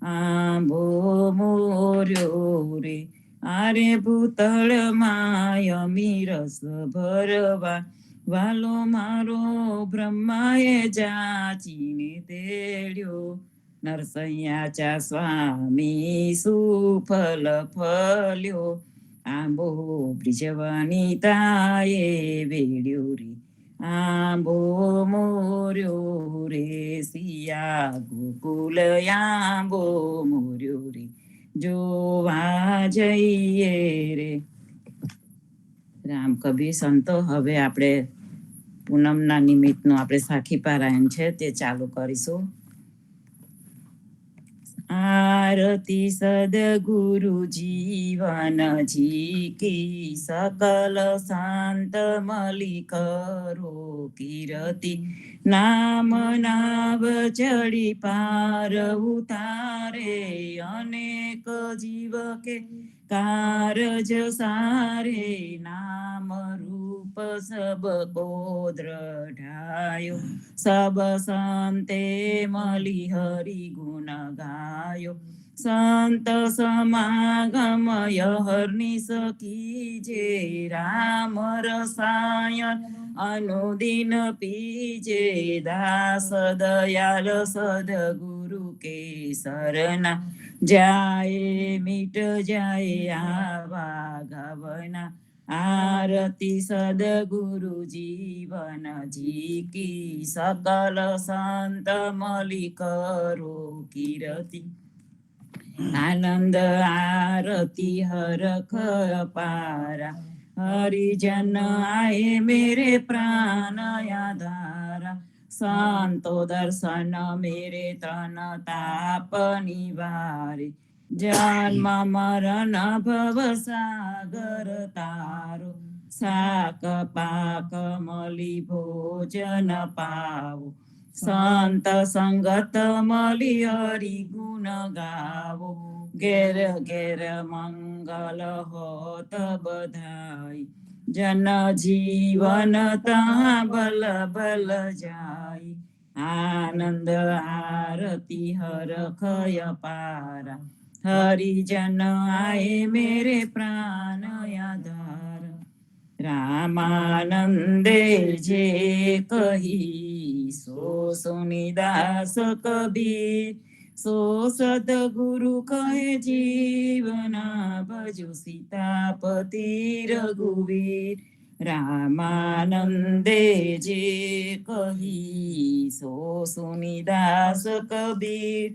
આંબો મોર્યો રે, આરે ભૂતળ માયમી રસ ભરવા, વાલો મારો બ્રહ્માએ જાચીને તેડ્યો. નરસૈયા સ્વામી સુફલ ફલ્યો, આંબો બ્રિજવાની તાએ વેડ્યો રે, આંબો મોર્યો રે, સિયા ગોકુલ આંબો મોર્યો રે, જોવા જઈએ રે. રામ કબીર સંતો, હવે આપણે પૂનમના નિમિત્તનું આપણે સાખી પારાયણ છે તે ચાલુ કરીશું. આરતી સદગુરુ જીવન જી સકલ શાંત મલી કરો કીર્તિ, નામ નાવ ચડી પાર ઉતારે, અનેક જીવ કે કારજ સારે, નામ રૂપ સબ કો દ્રઢાયો, સબ સંતે મલી હરિ ગુણ ગાયો, સંત સમાગમ હરની સખી જે, રામ રસાયણ અનુદિન પીજે, દાસ દયાલ સદગુરુ કે શરના, જાય મિટ જાય આવા ગવના, આરતી સદગુરુ જીવન જી સકલ સંત મલી કરો કીર્તિ, આનંદ આરતી હરખ પારા, હરિજન આએ મેરે પ્રાણ આધારા, સંતો દર્શન મેરે તન તાપ નિવારે, જન્મ મરણ ભવ સાગર તારો, સાક પાક મલી ભોજન પાવો, સંત સંગત મલી હરિ ગુણ ગાવો, ઘેર ઘેર મંગલ હોત બધાઈ, જન જીવન તા બલ બલ જાય, આનંદ આરતી હરખય પારા, હરિજન આએ મેરે પ્રાણ આધાર, રામાનંદે જે કહી સો સુનિદાસ કબીર, સો સદગુરુ કહે જીવના, ભજો સીતાપતિ રઘુવીર, રામાનંદે જે કહી સો સુનિદાસ કબીર,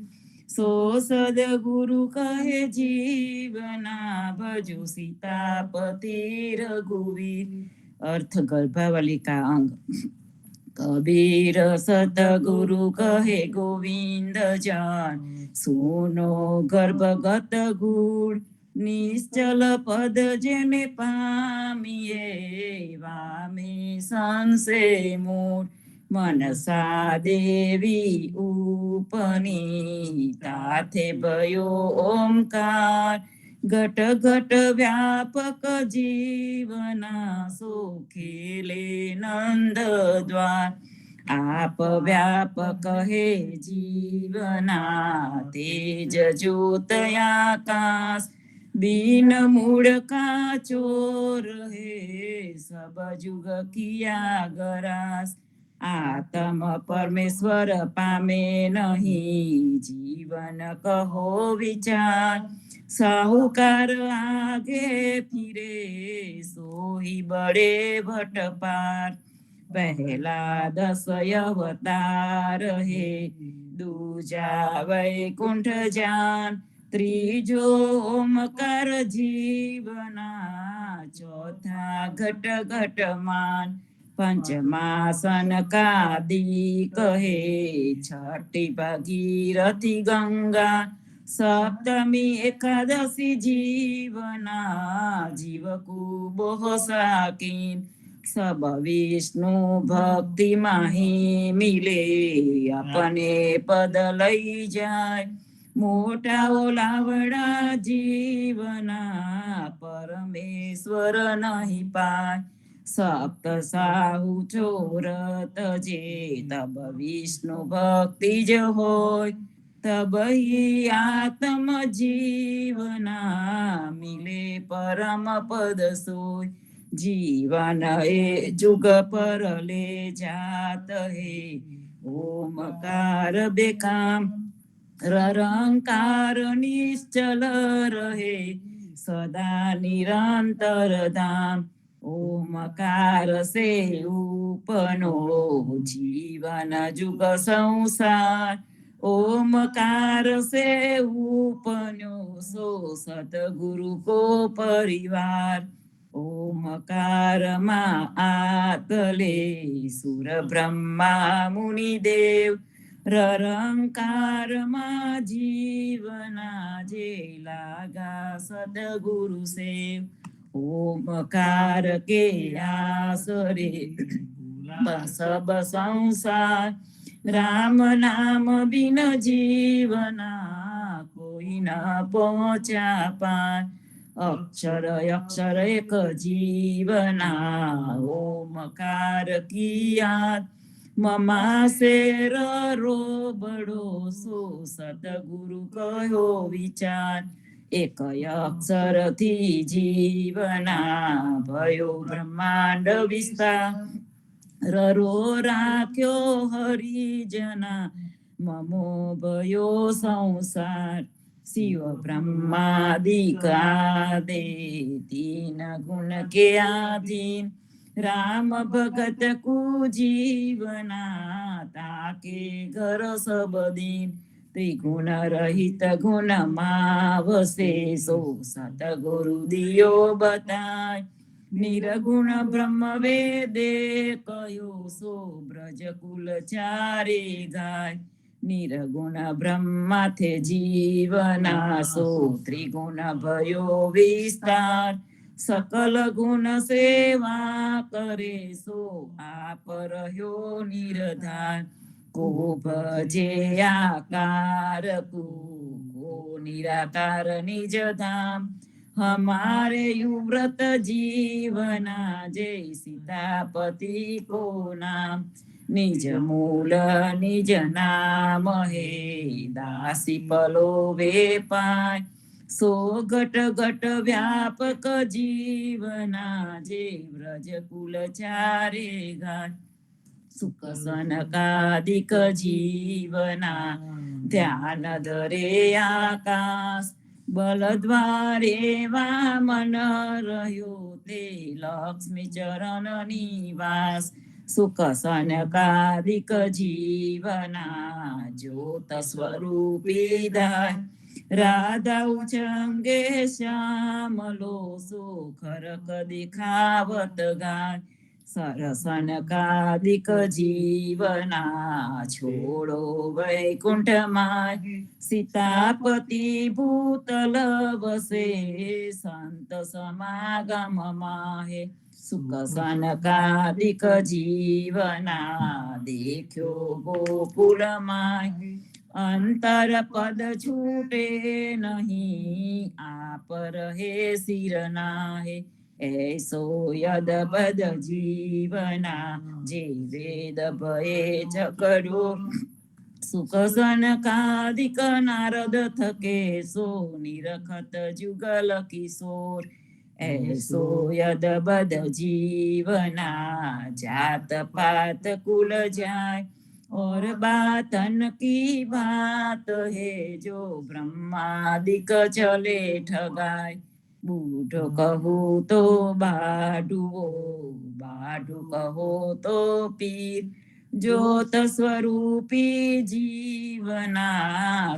સો સદગુરુ કહે જીવના, ભજો સીતાપતિ રઘુવીર. અર્થ ગર્ભાવલી કા અંગ. કબીર સતગુરુ કહે ગોવિંદ જાન, સુનો ગર્ભગત ગુણ, નિશ્ચલ પદ જેને પામીએ, વામે સંસે મૂળ, મનસા દેવી ઉપની, તાથે ભયો ઓમકાર, ઘટ ઘટ વ્યાપક જીવના, સુખેલે નંદ દ્વાર, આપ વ્યાપક હે જીવના, તેજ જ્યોત આકાશ, બીન મૂળ કા ચોર હે, સબ જુગ કિયા ગરાસ, આત્મ પરમેશ્વર પામે નહીં, જીવન કહો વિચાર, સાહુકાર આગે ફિરે, સોહી બડે ભટપાર, પહેલા 10 અવતાર હે, દૂજા વૈકુંઠ જાન, ત્રીજો ઓમકાર જીવના, ચોથા ઘટ ઘટમાન, પંચમા સનકાદિક હે, છઠ્ઠી ભાગીરથી ગંગા, સપ્તમી એકાદશી જીવના, જીવકુ બોહ સાકીન, સબ વિષ્ણુ ભક્તિ માહી મિલે, अपने पद लई जाय, मोठा ओलावडा जीवना, परमेश्वर नहीं पाय, सप्त साहु चोरत जे, तब विष्णु भक्ति ज होय, तब ही आत्म जीवना मिले परम पद सोय जीवन ए जुग पर ले जात है ओमकार बेकाम रंकार निश्चल रहे सदा निरंतर धाम ओमकार से उपनो जीवन जुग संसार ओमकार से उपनो सो सतगुरु को परिवार ओमकार मा आतले सुर ब्रह्मा मुनि देव रंकार जीवना जे लागा सदगुरु सेव ओमकार के आसरे सब संसार राम नाम बिन जीवना कोई न पहुँचा पार अक्षर अक्षर एक जीवना ओमकार की याद ममा शेर रो बड़ो सो सतगुरु कहो विचार एक अक्षर थी जीवना भयो ब्रह्मांड विस्तार रो राख्यो हरिजना ममो भयो संसार शिव ब्रह्मादिका दे तीन गुण के आधीन राम भगत को जीवना ताके घर सब दिन त्रिगुण रहित गुण मावसे सो सतगुरु दियो बताय निरगुण ब्रह्म वेदे कयो सो ब्रज कुल चारे गाय निरगुण ब्रह्मा थे जीवना सो त्रिगुण भयो विस्तार सकल गुण सेवा करे सो आप रह्यो निरधार को भजे आकार को निराकार निज धाम हमारे युव्रत जीवना जय सीतापति को नाम निज मूल निज नाम हे दासी पलो वे पाय सो घट घट व्यापक जीवना जे व्रज कुल चारे गाय सुख सनकादिक जीवना ध्यान धरे आकाश बल द्वारे वामन रह्यो ते लक्ष्मी चरण निवास सुख सनकादिक जीवना ज्योत स्वरूपी दाय राधा उचंगे श्यामलो सुखर दिखावत गाय सरसनकादिक जीवना छोड़ो वैकुंठ माय सीतापति भूतल बसे संत समागम माहे सुख सनकादिक जीवना देखो गोकुल माय अंतर पद छूटे नहीं आप रहे सिर नाहे ऐसो यद बद जीवना जे वेद भये चकरो सुख सनकादिक नारद थके सो निरखत जुगल किशोर ऐसो यद बद जीवना जात पात कुल जाय और बातन की बात है जो ब्रह्मादिक चले ठगाय बूढ़ो कहो तो बाडुओ बाडू कहो तो पीर ज्योत स्वरूपी जीवना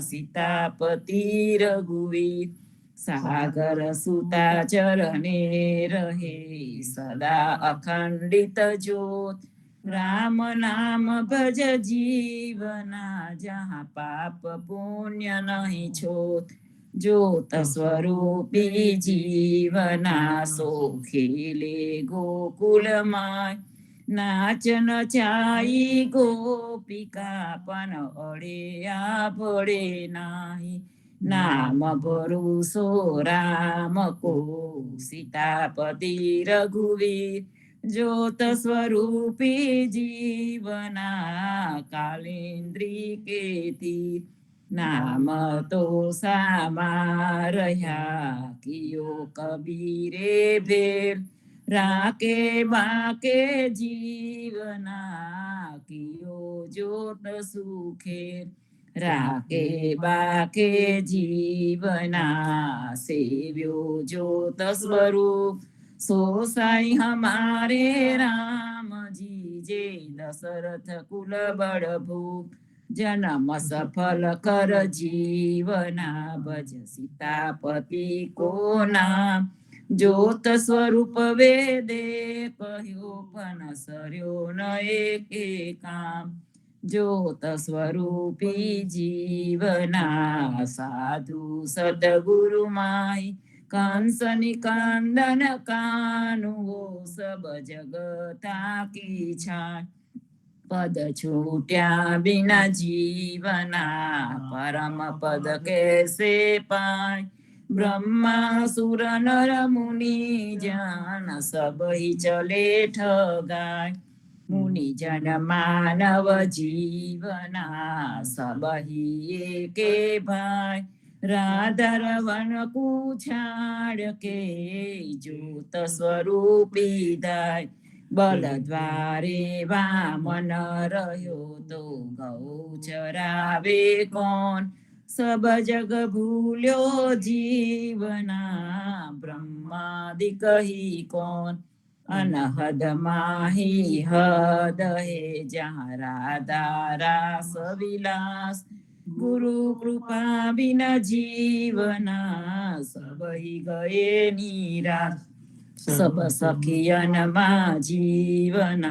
सीतापति रघुवीर सागर सुता चरणे रहे सदा अखंडित ज्योत राम नाम भज जीवना जहाँ पाप पुण्य नहीं छोत ज्योत स्वरूपी जीवना सो खेले गोकुल माय नाचन चाई गोपिका पन अड़े भड़े नाही नाम भरोसो राम को सीतापति रघुवीर ज्योत स्वरूपी जीवना कालेन्द्री के तीर નામ તો સામા રહ્યા કિયો કબીરે ભેર રાકે બાકે જીવના કિયો જોત સુખે રાકે બાકે જીવના સેવ્યો જોત સ્વરૂપ सो साई हमारे राम जी जे दशरथ कुल बड़ भूप जन्म सफल कर जीवना भज सीतापति को नाम ज्योत स्वरूप वेदे कह्यो पन सर्यो न एके काम ज्योत स्वरूपी जीवना साधु सद्गुरु माई कंसनि कांदन कानुओ सब जगता की छाय पद छूट्या बिना जीवना परम पद कैसे पाय ब्रह्मा सुर नर मुनि जन सब ही चले ठगाय मुनि जन मानव जीवना सब ही एके भाय राधा रवन कुछाड़ के ज्योत स्वरूपी दाय बल द्वारे वामन रह्यो तो गौ चरावे कौन सब जग भूल्यो जीवना ब्रह्मादिक ही कौन अनहद माही हद है जहाँ राधा रास विलास गुरु कृपा बिना जीवना सब ही गए नीरास सब सखियन मा जीवना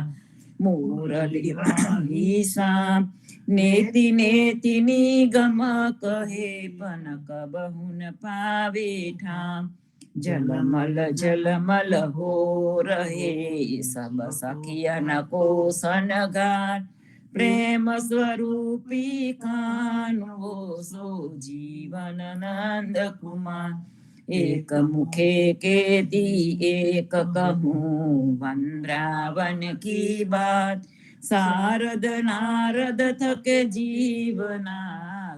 मुरली वाली साम नेति नेति निगम कहे पन कबहुन पावे ठाम जलमल हो रहे सब सखियन को सनगार प्रेम स्वरूपी कान्हो सो जीवन नंद कुमार एक मुखे के दी एक कहूँ वंद्रावन की बात सारद नारद थके जीवना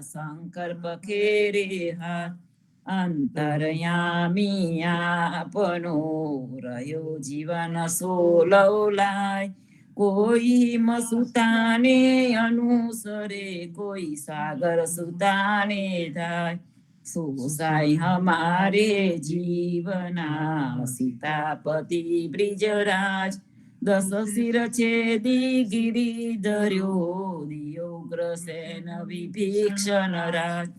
शंकर पखेरे हाथ अंतरयामी आपनो रह्यो जीवन सोलौलाय कोई मसुताने अनुसरे कोई सागर सुताने धाय सो साई हमारे जीवना सीतापति ब्रिजराज दस सिर छेदी गिरिधर्यो दियोग्रसेन विभीषण राज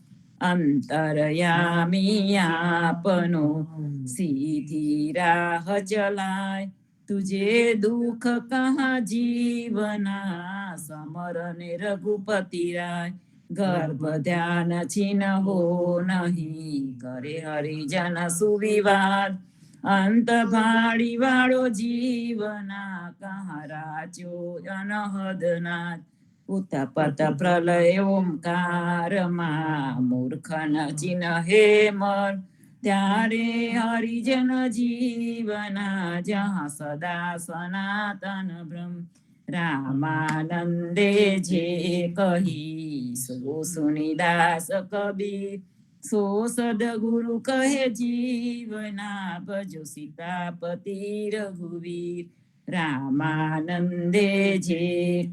अंतरयामी आपनो सीधी राह चलाय तुझे दुख कहाँ जीवना समरने रघुपति राय गर्भ ध्यान छिन हो नहीं करे हरिजन सुविवाद अंत भाड़ी वाळो जीवना कहाँ राचो अनहदनाथ उतपत प्रलय ओंकार मा मूर्ख न चिन्ह हे मन त्यारे हरिजन जीवना जहाँ सदा सनातन ब्रह्म रामानंदे जे कही सो सुनिदास कबीर सो सदगुरु कहे जीवना भजो सीतापति रघुवीर रामानंदे जे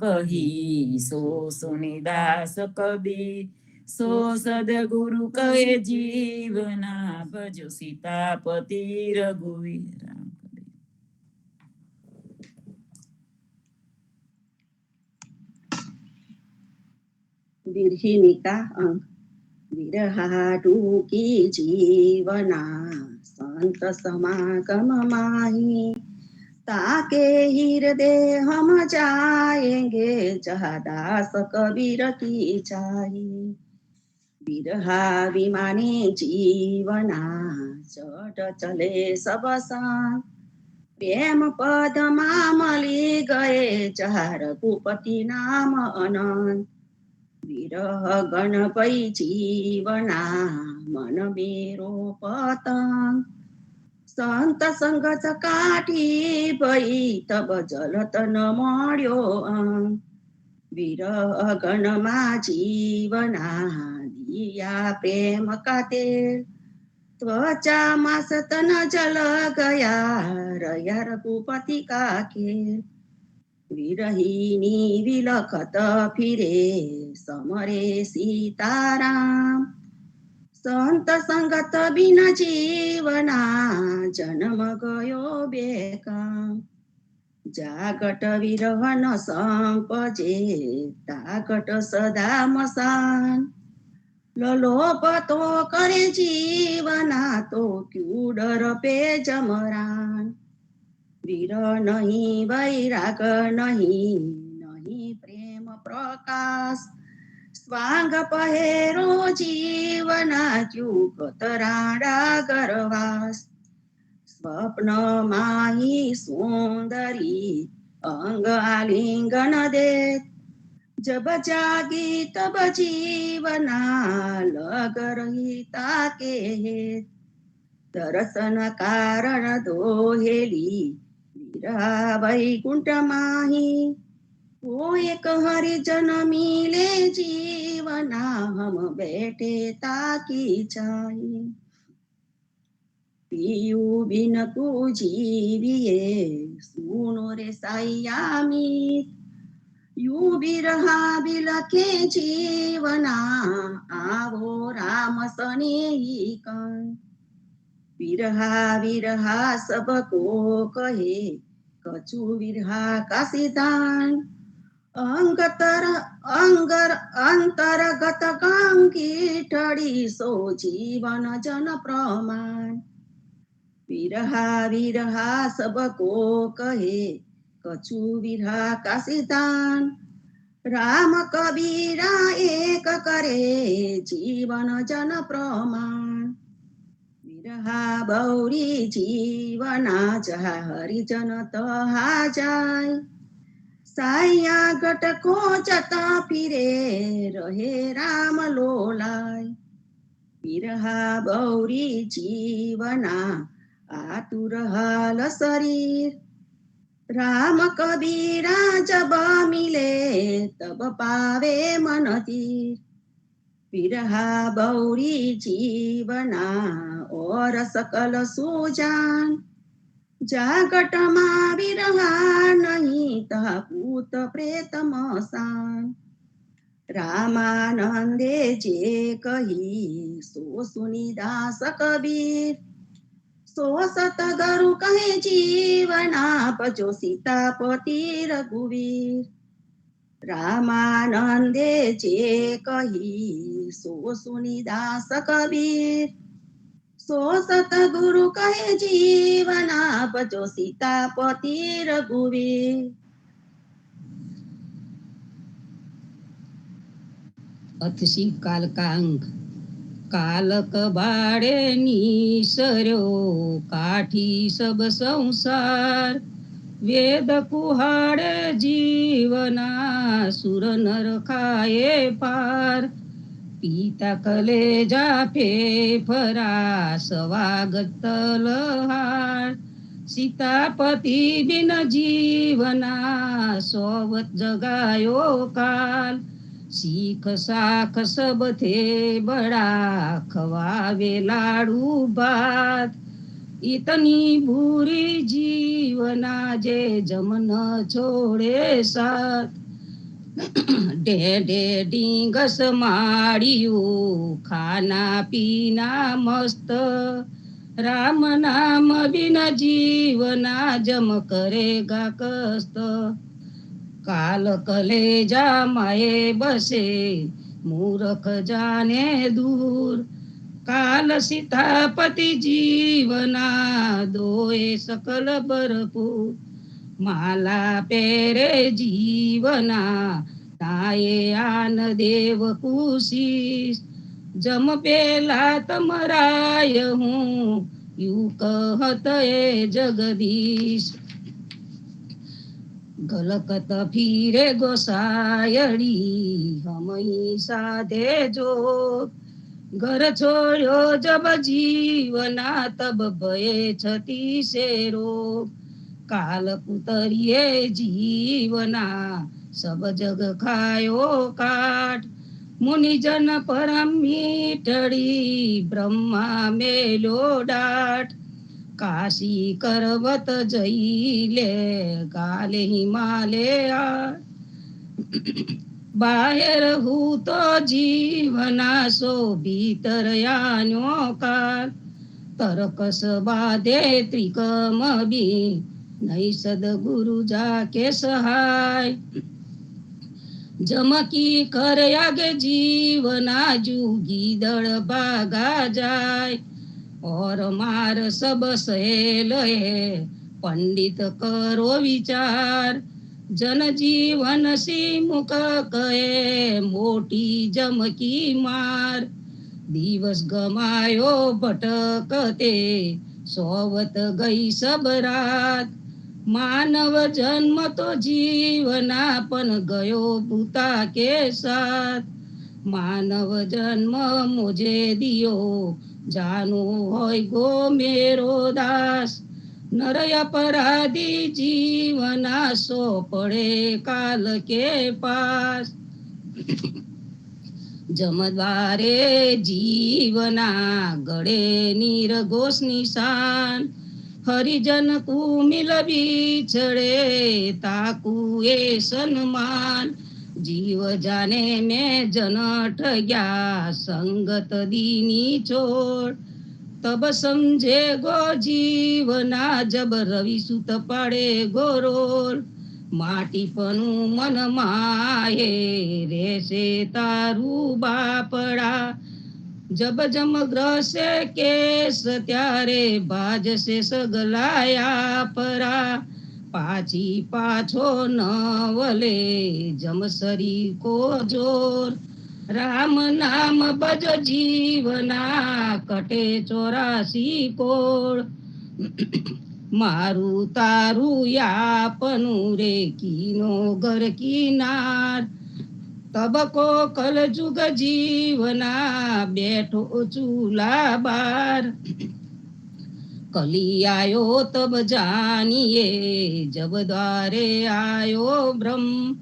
कही सो सुनिदास कबीर सो सदगुरु कहे जीवना भजो सीतापति रघुवीर विरहिणी का अंक विरहाटू की जीवना संत समागम माही ताके हृदय हम जाएंगे जहाँ दास कबीर की चाही विरहा विमानी जीवना चट चले सब संग प्रेम पद मामली गए जहाँ रघुपति नाम अनंत विरह गणपै जीवना मन मेरो पतंग संत संगत काटी भई तब जलत न मर्यो विरह गणमा जीवना पिया प्रेम का तेल त्वचा मास तन जल गया रया रघुपति का खेल विरहिनी विलखत फिरे समरे सीताराम संत संगत बिन जीवना जन्म गयो बेकाम जागट विरह न संपजे ताकट सदा मसान लोप तो करे जीवना तो क्यों डर पे जमरान वीर नहीं वैराग नहीं नहीं प्रेम प्रकाश स्वांग पहेरो जीवना चूक तराड़ा गरवास स्वप्न माही सुंदरी अंग आलिंगन दे जब जागी तब जीवना लग रही ताके दर्शन कारण दोहेली वीरा वैकुंठ माही वो एक हरिजन मिले जीवना हम बैठे ताकी चाही पियू बिन तू जीविए सुनो रे सायामी यू बिरहा बिलखे जीवना आवो राम सने कं विरहा विरहा सबको कहे कछु विरहा का सिद्धांत अंतरगत काम की ठड़ी सो जीवन जन प्रमाण विरहा विरहा सबको कहे कछु विरहा का सिद्धांत राम कबीरा एक करे जीवन जन प्रमाण विरहा बौरी जीवना जहा हरिजन तहा जाय साया गट को जता फिरे रहे राम लोलाय विरहा बौरी जीवना आतुर हाल शरीर राम कबीरा जब मिले तब पावे मन तीर विरहा बौरी जीवना और सकल सुजान जागट मा विरहा नहीं ता पूत प्रेत मसान रामानंदे जे कही सो सुनीदास कबीर सो सतगरु कहे जीवना पजो सीतापति रघुवीर रामानंदे जे कही सो सुनीदास कबीर सो सतगुरु कहे जीवना पजो सीतापति रघुवीर अथसी काल का अंक कालक बाड़े निसर्यो काठी सब संसार वेद कुहाड़े जीवना सुर नर खाए पार पीता कलेजा फेफरा स्वागत तलहार सीतापति बिन जीवना सोवत जगायो काल सीख साख सब थे बड़ा खवावे लाडू भात इतनी बुरी जीवना जे जमन छोड़े साथ ढे ढींगस माड़ियो खाना पीना मस्त राम नाम बिना जीवना जम करेगा कस्त काल कलेजा माए बसे मूर्ख जाने दूर काल सीतापति जीवना दोए सकल भरपूर माला पेरे जीवना ताये आन देव कुशीस जम पेला तमराय हूँ यू कहत ए जगदीश गलकत फिरे गोसायड़ी हमई साधे जो घर छोड़ो जब जीवना तब भये छती से रोग काल कुतरिये जीवना सब जग खायो काट મુનિજન પરમ મીઠડી બ્રહ્મા મેલો ડાટ કાશી કરવત જઈ લે ગાલે હિમાલયા બાહેર હું તો જીવના સો ભીતર આન્યો કાલ તરકસ બાધે ત્રિકમ બી નહીં સદગુરુ જા કે સહાય જમકી કર્યાગે જીવના જુગી દળ ભાગા જાય और मार सब सहेल है पंडित करो विचार जन जीवन सी मुख कहे मोटी जमकी मार दिवस गमायो भटकते सोवत गई सब रात मानव जन्म तो जीवनापन गयो भूता के साथ मानव जन्म मुझे दियो जानो होय गो मेरो दास नर अपराधी जीवना सो पड़े काल के पास जमद्वारे जीवना गड़े निर्घोष निशान हरिजन को मिल बिछड़े ताकू ए सन्मान जीव जाने में जन ठग्या संगत दीनी छोड़ तब समझे गो जीवना जब रवि सुत पाड़े गोरोल माटी पनु मन माये रेसे तारू बापड़ा जब जम ग्रह से केस त्यारे बाज से सगलाया परा पाची पाछो न वले जमसरी को जोर राम नाम बज जीवना कटे 84 कोड़ मारू तारू यापनु रे कीनो घर किनार तब को कल जुग जीवना बैठो चूल्हा बार कली आयो तब जानिए जब द्वारे आयो ब्रह्म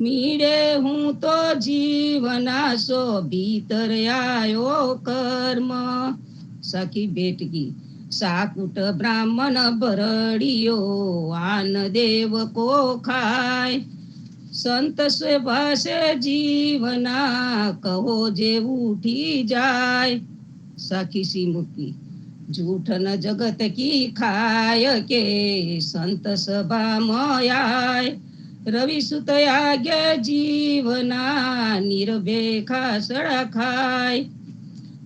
मीड़े हूँ तो जीवना सो भीतर आयो कर्म सखी बेटकी साकुट ब्राह्मण भरड़ियो आन देव को खाय संत से भाषे जीवना कहो जे उठी जाय सखी सी मुक्ति झूठ न जगत की खाय के संत सभा मयाय रवि सुत आगे जीवना निर्भेखा सड़ा खाय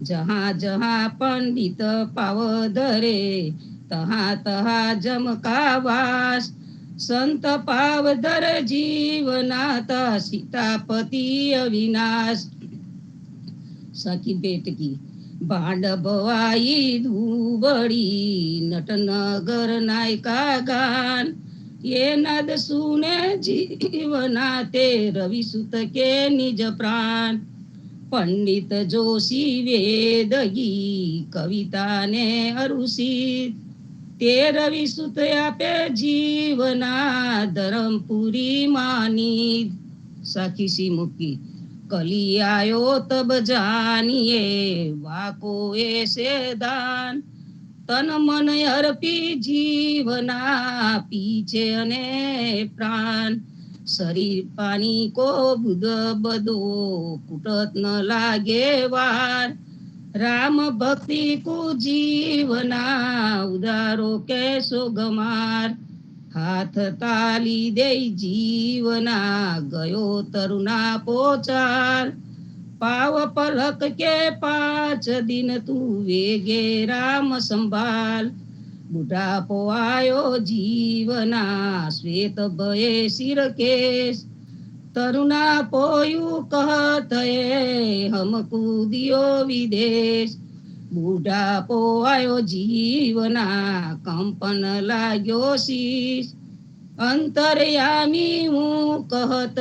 जहाँ जहाँ पंडित पावधरे तहाँ तहाँ जमका वास संत पावधर जीवनाता सीतापति अविनाश सखी बेटकी भांड बवाई धूबड़ी नटनगर नायका गान ये नद सुने जीवनाते रवि सुत के निज प्राण पंडित जोशी वेदगी कविता ने अरुषित ते रवि सुत आपे जीवना धर्मपुरी मानी सखी सी मुक्ति कली आयो तब जानिए वाको ऐसे दान तन मन अर्पी जीवना पीछे अने प्राण शरीर पानी को बुध बदो कुटत न लागे वार राम भक्ति को जीवना उदारो कैसो गमार हाथ ताली दे जीवना गयो तरुणा पोचार पाव पलक के 5 दिन तू वेगे राम संभाल बुढ़ापो आयो जीवना श्वेत भये सिर केश तरुणा पोयु कहत हमकू दियो विदेश बुढ़ापो आयो जीवना कंपन लाग्यो शीश अंतर्यामी हूँ कहत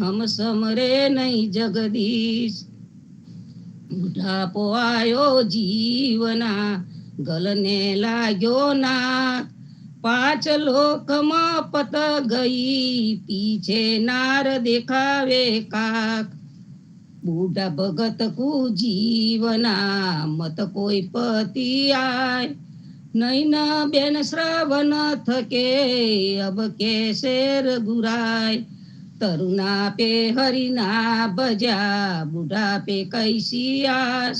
हम समरे नहीं जगदीश बुढ़ापो आयो जीवना गलने लाग्यो नाक 5 लोक में पत गई पीछे नार देखावे काक બુઢા ભગત કુ જીવના મત કોઈ પતિ આય નૈના બેન શ્રવણ થકે અબ કેસે રઘુરાય તરુણા પે હરિના ભજ્યા બુઢા પે કૈસી આસ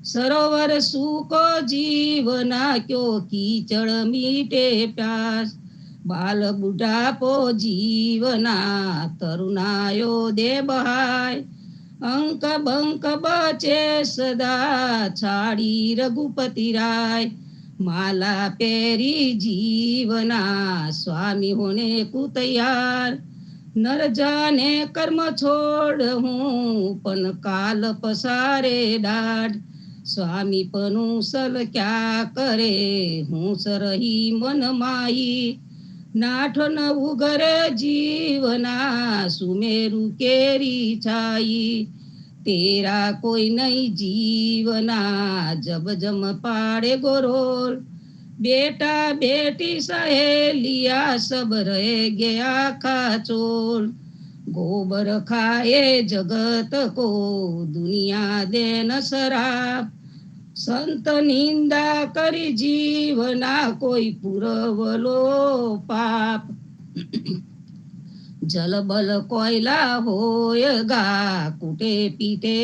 સરોવર સૂકો જીવના ક્યો કીચડ મીટે પ્યાસ બાલ બુઢાપો જીવના તરુણાયો દે બહાય અંક બંક બચે સદા છાડી રઘુપતિ રાય માલા પેરી જીવના સ્વામી હોને કુ તૈયાર નર જાને કર્મ છોડ હું પણ કાલ પસારે દાઢ સ્વામી પનું સલ ક્યાં કરે હું સરહી મન માઈ નાઠ ન ઉગરે જીવના સુમેરુ કેરી છાઈ તેરા કોઈ નહીં જીવના જબ જમ પાડે ગોરોલ બેટા બેટી સહેલિયા સબ રહે ગયા ખાચોલ गोबर खाए जगत को दुनिया देन शराब संत निंदा करी जीवना कोई पुरवलो पाप जल बल कोयला होय गा कुटे पीटे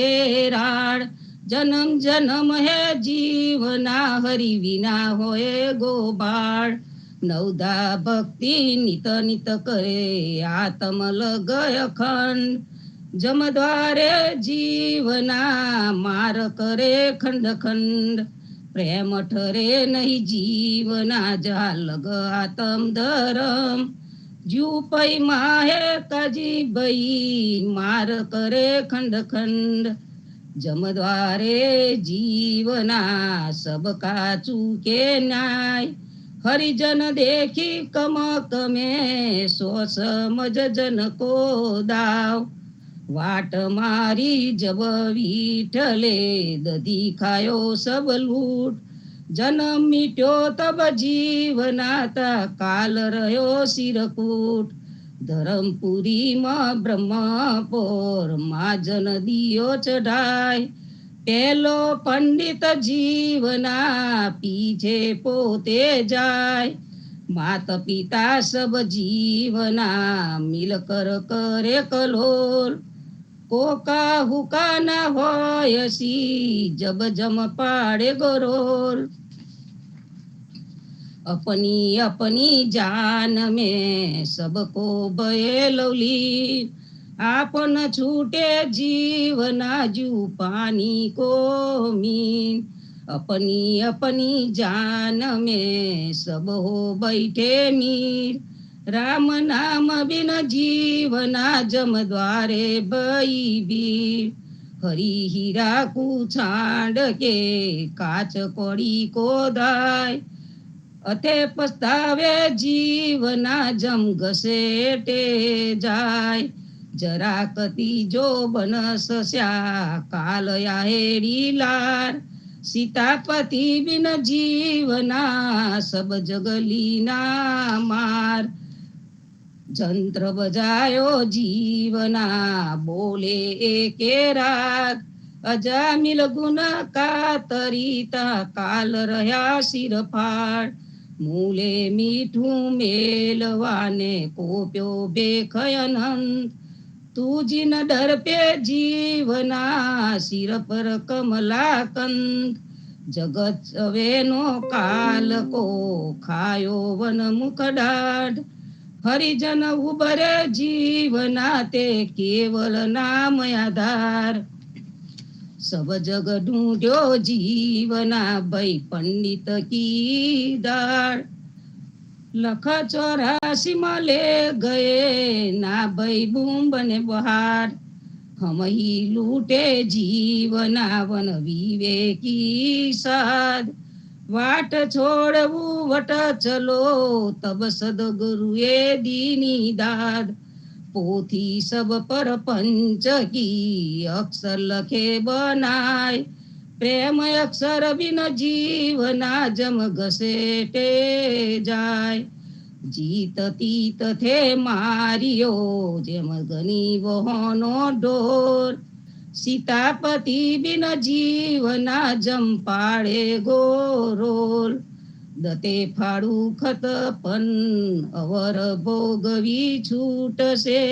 राड जन्म जन्म है जीवना हरि विना होय गोबाळ नवदा भक्ति नित नित करे आत्म लगय खंड जम द्वारे जीवना मार करे खंड खंड प्रेम ठरे नहीं जीवना जा लग आत्म धरम जू पै माहे काजी बई मार करे खंड खंड जम द्वारे जीवना सबका चूके न्याय हरिजन देखी कम कमे सो समझ जन को दाव वाट मारी जब विठले दधी खायो सब लूट जन्म मिट्यो तब जीवनाता काल रह्यो सिरकूट धरमपुरी में ब्रह्मपोर मा जन दियो चढ़ाय पेलो पंडित जीवना पीछे पोते जाय मात पिता सब जीवना मिलकर करे कलोल कोका हुका न होयसी जब जम पाड़े गोरोल अपनी अपनी जान में सबको भय लवली आपन छूटे जीवना जू पानी को मीन अपनी अपनी जान में सब हो बैठे मीर राम नाम बिन जीवना जम द्वारे बई बीर हरि हीरा को छांड के काच कोड़ी को दाय अथे पछतावे जीवना जम घसेटे जाय जरा कती जो बनसस्या काल याहेडी लार सीतापति बिन जीवना सब जगली ना मार जंत्र बजायो जीवना बोले एके राग अजामिल गुण का तरीता काल रह्या सिर फाड़ मूले मीठू मेलवाने कोप्यो बेखयनंत तू जिन डर पे जीवना सिर पर कमला कंद जगत सवेनो काल को खायो वन मुख डाढ़ हरिजन उबरे जीवना ते केवल नाम आधार सब जग ढूंढ्यो जीवना भई पंडित की दाढ़ लख 84 में ले गए ना भई बूम बने बहार हम ही लूटे जीवना वन विवेकी साध वाट छोड़वू वट चलो तब सदगुरुए दीनी दाद पोथी सब पर पंच की अक्षर लखे बनाय प्रेम अक्षर बिन जीवना जम घसेटे जाय जीत तीत थे मारियो जेम गनी वहोनो ढोर સીતાપતિ બિન જીવના જંપાડે ગોરોલ. દતે ફાડું ખત પન અવર ભોગવી છૂટશે.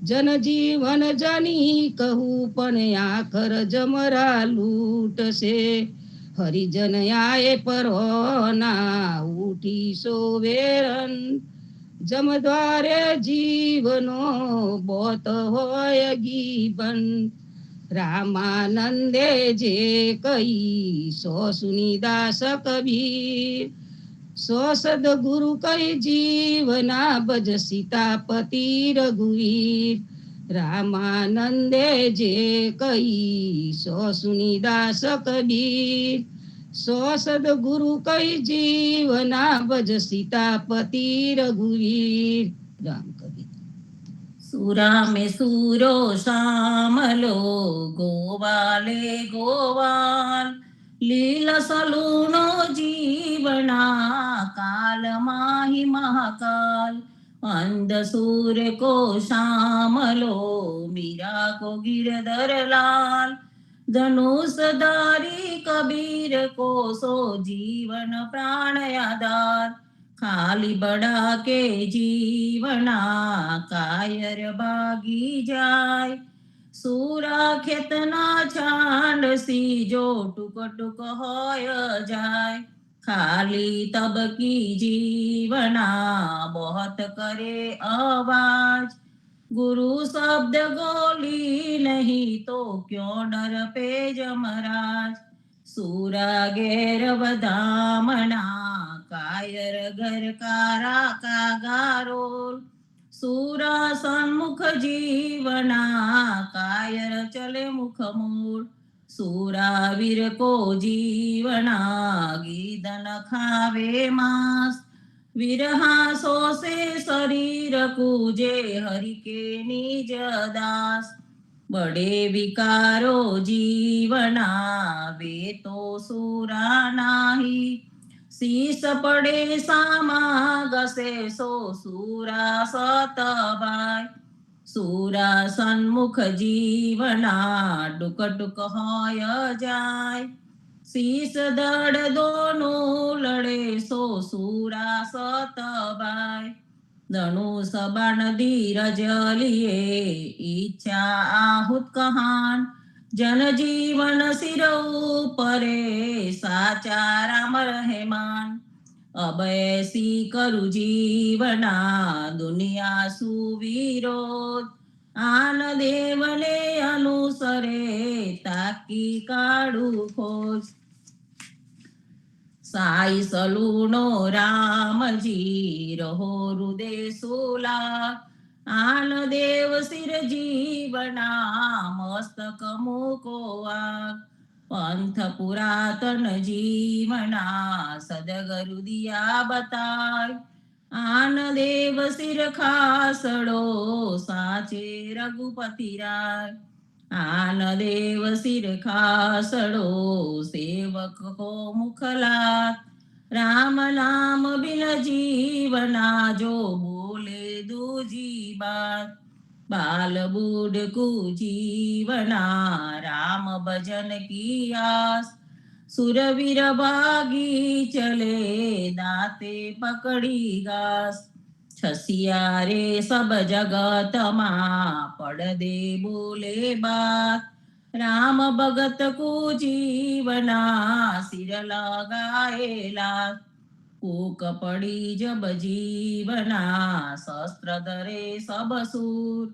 જનજીવન જાની કહું પણ આખર જમરા લૂટશે. હરિજન આયે પરોના ઉઠી સોવેરન. જમદ્વારે જીવનો બોત હોય ગીબન. રામાનંદે જે કહી સો સુનિદાસ કબીર. સો સદગુરુ કહી જીવના ભજ સીતાપતિ રઘુવીર. રામાનંદે જે કહી સો સુનિદાસ કબીર. સો સદગુરુ કહી જીવના ભજ સીતાપતિ રઘુવીર. રામ કબીર. સુરામે સુરો શામલો ગોવાલે ગોવાલ. લીલ સલુનો જીવના કાલ માહી મહાકાલ. અંધ સૂર કો શામલો મીરા કો गिरधर लाल. धनुषधारी कबीर को सो जीवन प्राण आधार. खाली बड़ा के जीवना कायर भागी जाय. सूरा खेतना छांड सी जो टुक टुक होय जाय. खाली तब की जीवना बहुत करे आवाज. गुरु शब्द गोली नहीं तो क्यों डर पे जमराज. सूरा गैर बदामना कायर घर कारा का गारोल. सूरा सन्मुख जीवना कायर चले मुख मोड़. सूरा वीर को जीवना गीदन खावे मांस. विरहा सो से शरीर कूजे हरि के निज दास. बड़े विकारो जीवना वे तो सूरा नाही. शीस पड़े सामा गसे सो सूरा सतबाय. सूरा सन्मुख जीवना डुक डुक होय जाय. शीस दड़ दोनों लड़े सो सूरा सतबाय. धनुष बाण धीरज लिए इच्छा आहुत कहान. जन जीवन सिर परे साचा राम रहमान. अब ऐसी करु जीवना दुनिया सुविरोध. आन देवने अनुसरे ताकी काढू खोज. साई सलूनो रामजी रहो हृदय सोला. आन देव सिर जीवना मस्तक मुको आग. पंथ पुरातन जीवना सदगरु दिया बताय. आन देव सिर खासड़ो साचे रघुपति राय. आन देव सिर खासड़ो सेवक को मुखलात. राम नाम बिन जीवना जो बोले दूजी बात. बाल बूढ़ को जीवना राम भजन की आस. सुरवीर भागी चले दाते पकड़ी घास. छसिया रे सब जगत मां पड़ दे बोले बात. राम भगत को जीवना सिर लगाएला. कूक पड़ी जब जीवना शस्त्र धरे सब सूर.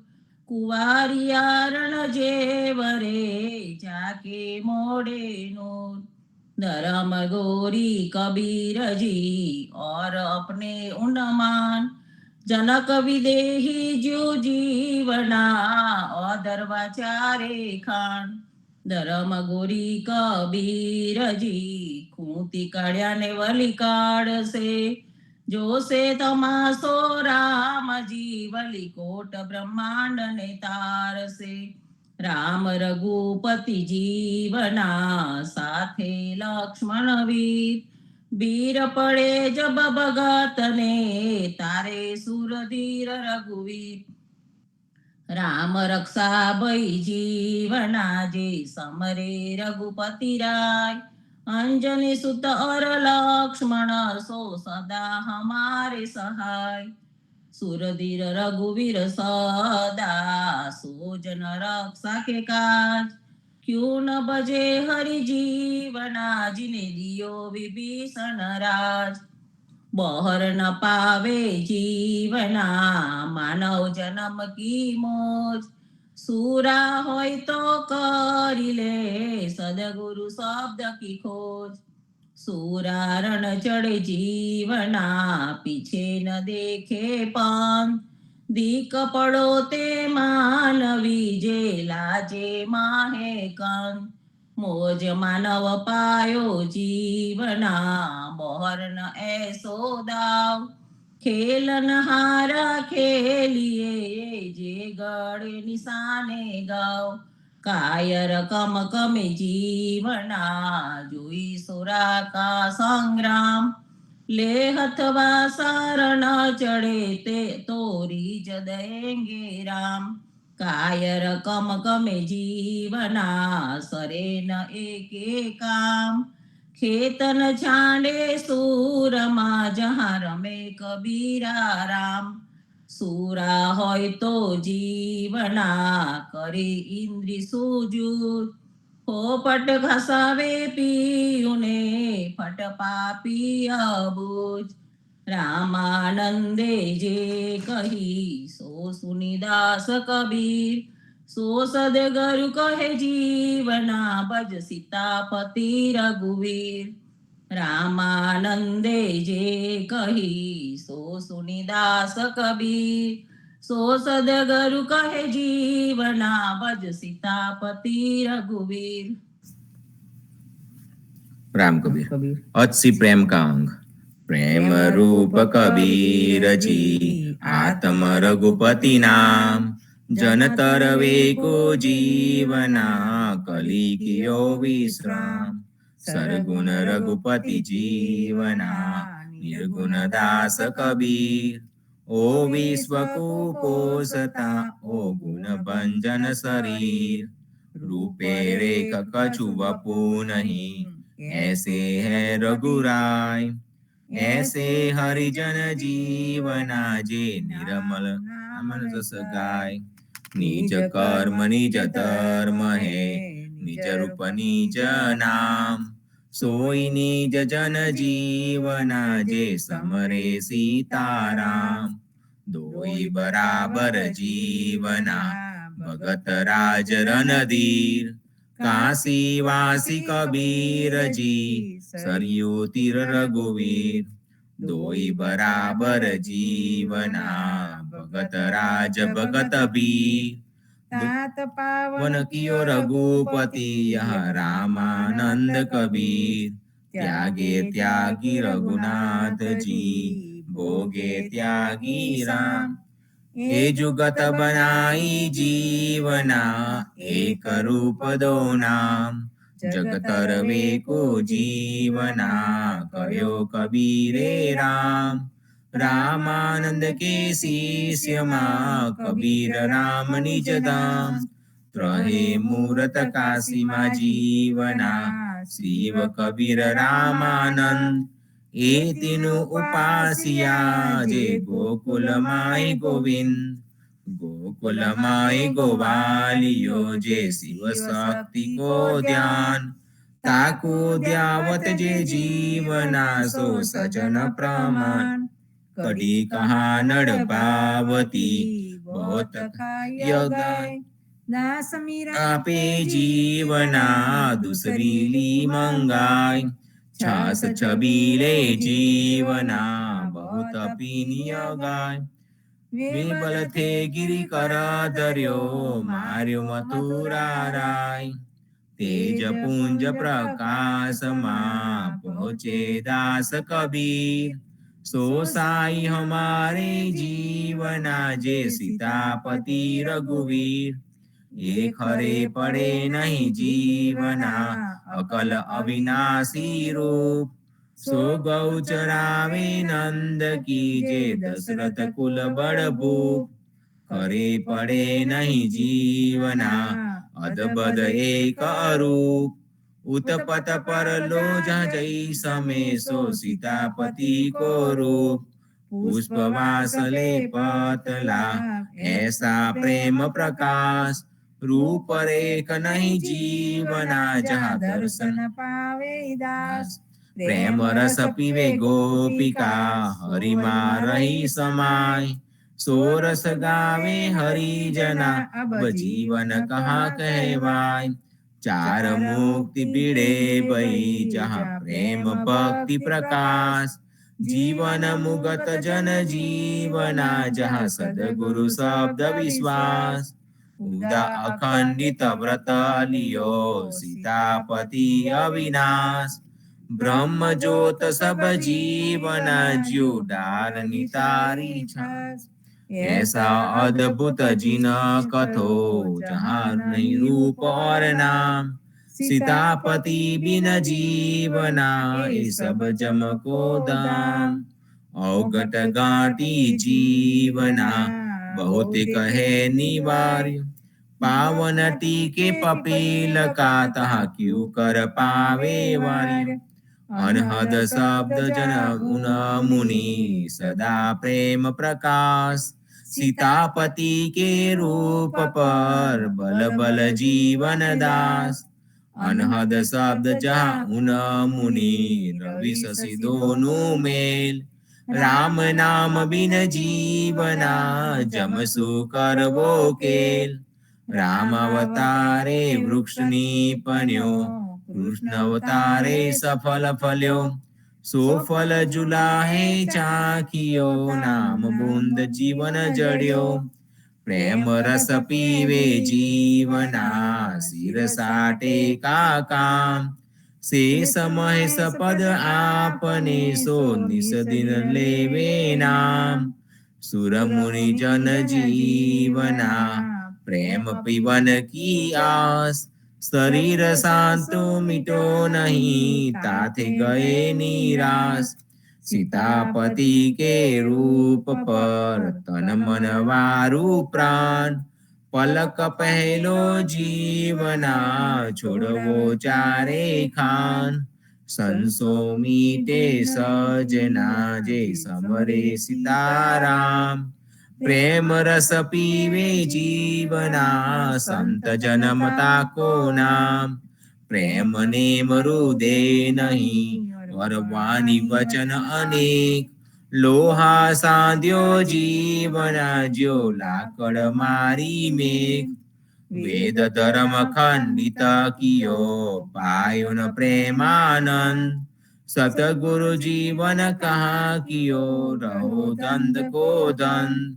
कुवारिया रण जेवरे जाके मोड़े नूर. धर्म गोरी कबीर जी और अपने उन्मान. जनक विदेही जो जीवना और दरबाचारे खान. धर्म गोरी कबीर जी खूंती काढ़्या ने वली काढ़ से. जो से तमासो राम जी वली कोट ब्रह्मांड ने तार से. राम रघुपति जीवना साथे लक्ष्मण वीर. वीर पड़े जब भगत ने तारे सुरधीर रघुवीर. રામ રક્ષા ભઈ જીવના જે સમરે રઘુપતિ રાય અંજની સુત અર લક્ષ્મણ સો સદા હમારે સહાય સુરધીર રઘુવીર સદા સોજન રક્ષા કે કાજ क्यों न बजे हरि जीवना जिने दियो विभीषण राज बहर न पावे जीवना मानव जन्म की मोज सूरा होय तो करी ले सदगुरु शब्द की खोज सूरा रण चढ़े जीवना पीछे न देखे पंथ દીક પડો તે માનવી જે લાજે માહે કંદ મોજ માનવ પાયો જીવના મોહર ન એસો દાવ ખેલન હારા ખેલીએ જે ગળે નિશાને ગાવ કાયર કમ કમે જીવના જોઈ સુરા કા સંગ્રામ ले हथवा सारण चढ़े ते तोरी जदेंगे राम कायर कम कमे जीवना सरे न एके काम खेतन छांडे सूरमा जहाँ रमे कबीरा राम सूरा होय तो जीवना करे इंद्री सूजूत પોપટ ઘસાવે પીયુને ફટ પાપી અબુજ રામાનંદે જે કહી સો સુનિદાસ કબીર સો સદગરુ કહે જીવના ભજ સીતાપતિ રઘુવીર રામાનંદે જે કહી સો સુનિદાસ કબીર सो सदगरु कहे जीवना भज सीतापति रघुवीर। राम कबीर अति प्रेम का अंग प्रेम रूप कबीर जी आत्म रघुपति नाम जन तरवे को जीवना कली कियो विश्राम सरगुण रघुपति जीवना निर्गुण दास कबीर ओ विश्व को पोषता ओ गुण भंजन शरीर रूपे रेख कछु वपु नहीं ऐसे है रघुराय ऐसे हरिजन जीवना जे निर्मल नाम जस गाय निज कर्म निज धर्म है निज रूप निज नाम सोई निज जन जीवना जे समरे सीताराम दोई बराबर जीवना भगत राज रणधीर काशी वासी कबीर जी सरयू तीर रघुवीर दोई बराबर जीवना भगत राज भगत बीर तात पावन कियो रघुपति यह रामानंद कबीर त्यागे त्यागी रघुनाथ जी भोगे त्यागी राम हे जुगत बनाई जीवना एक रूप दो नाम जगत रवे को जीवना कयो कबीरे राम रामानंद के शिष्य मां कबीर राम निज धाम त्रहे मूरत काशी मा जीवना शिव कबीर रामानंद ए तीनु उपासिया जे गोकुल माई गोविंद गोकुल माई गोवालियो जे शिव शक्ति को ध्यान ताकू द्यावत जे जीवना सो सजन प्रमाण कड़ी कहा नड़ पावती बहुत गाय ना समीरा आपे जीवना दूसरी ली मंगाय छास छबीले जीवना बहुत पीनिय गाय विबल थे गिरी कर दर्यो मार्यो मथुरा राय तेज पुंज प्रकाश मा पहुँचे दास कबीर सो साई हमारे जीवना जे सीतापति रघुवीर ये खरे पड़े नहीं जीवना अकल अविनाशी रूप सो गौ चरावे नंद की जे दशरथ कुल बड़ भूप કરે પડે નહીં જીવના અદબદ એક અરૂપ ઉતપત પરલો જઈ સમેસો સીતાપતિ કો રૂપ પુષ્પ વાસલે પતલા ऐसा प्रेम प्रकाश रूप रेख नहीं जीवना जहाँ दर्शन પાવે દાસ प्रेम रस पीवे गोपिका हरिमा रही समाय सो रस गावे हरिजना अब जीवन कहाँ कहवाय चार मुक्ति पीड़े भई जहाँ प्रेम भक्ति प्रकाश जीवन मुगत जन जीवना जहाँ सदगुरु शब्द विश्वास उदा अखंडित व्रत लियो सीतापति अविनाश ब्रह्म ज्योत सब जीवना ज्यो डार नितारी छास ऐसा अद्भुत जिन कथो जहाँ नहीं रूप और नाम सीतापति बिन जीवना ये सब जम को दाम अवगत गांठी जीवना बहुत कहे निवार्य पावन टीके पपील का तहा क्यों कर पावे वार्य अनहद शब्द जन गुण मुनि सदा प्रेम प्रकाश सीतापति के रूप पर बल बल जीवन दास अनहद शब्द जहाँ उन मुनि रवि शशि दोनों मेल राम नाम बिन जीवना जमसु करवो केल राम अवतारे वृक्ष निपन्यो कृष्ण अवतारे सफल फल्यो सो फल जुलाहे चाखियो नाम बूंद जीवन जड़्यो प्रेम रस पीवे जीवना सिर साटे का काम शेष महेश पद आपने सो निस दिन लेवे नाम सुर मुनि जन जीवना प्रेम पीवन की आस शरीर शांतो मिटो नहीं ताथे गए निराश सीतापति के रूप पर तन मन वारु प्राण पलक पहलो जीवना छोड़वो चारे खान संसो मीटे सजना जे समरे सीताराम प्रेम रस पीवे जीवना संत जनमता को नाम प्रेम ने मरुदे नहीं वरवाणी वचन अनेक लोहा साध्यो जीवना ज्यो लाकड़ मारी मेघ वेद धर्म खंडित कियो पायो न प्रेमानंद सतगुरु जीवन कहाँ कियो रहो दंड को दंड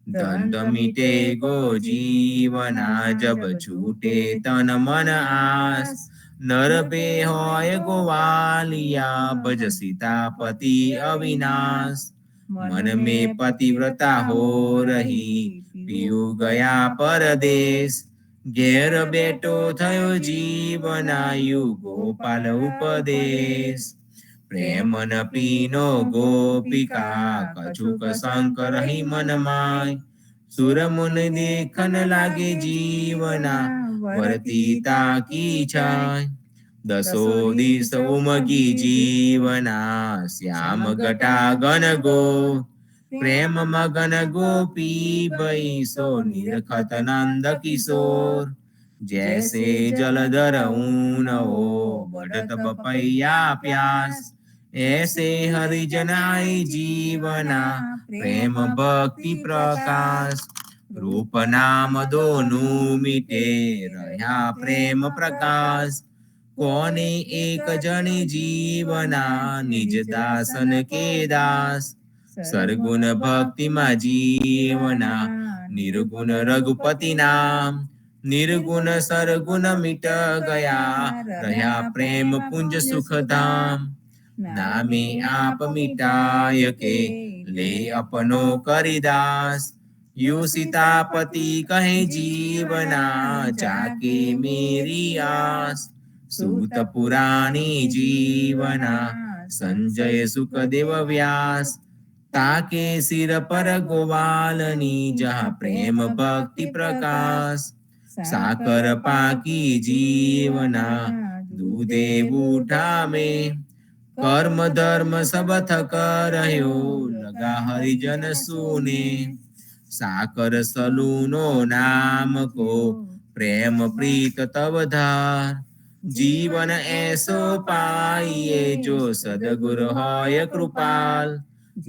दंड मिटे गो जीवना जब छूटे तन मन आस नर पे होय गोवालिया भज सीतापति अविनाश मन में पतिव्रता हो रही पीयू गया परदेश घेर बेटो थयो जीवनायु गोपाल उपदेश प्रेम न पीनो गोपिका कछुक शंकर ही मन माय सुर मुन देखन लागे जीवना वर्तिता की छाय दसो दिस उमगी जीवना श्याम घटा गन गो प्रेम मगन गोपी बई सो निरखत नंद किशोर जैसे जलधर ऊन हो बढ़त बपैया प्यास ऐसे हरिजन आई जीवना प्रेम भक्ति प्रकाश रूप नाम दोनों मिटे रहा प्रेम प्रकाश कोने एक जनी जीवना निज दासन के दास सरगुण भक्ति मा जीवना निर्गुण रघुपति नाम निर्गुण सरगुण मिट गया रहा प्रेम पुंज सुख धाम नामे आप मिटाय के ले अपनो करिदास यू सीतापति कहे जीवना जाके मेरी आस सूत पुराणी जीवना संजय सुखदेव व्यास ताके सिर पर गोवालनी जहाँ प्रेम भक्ति प्रकाश साकर पाकी जीवना दूधे बूठा में कर्म धर्म सब थक रह्यो लगा हरिजन सुने साकर सलूनो नाम को प्रेम प्रीत तब धार जीवन ऐसो पाइए जो सदगुरु होय कृपाल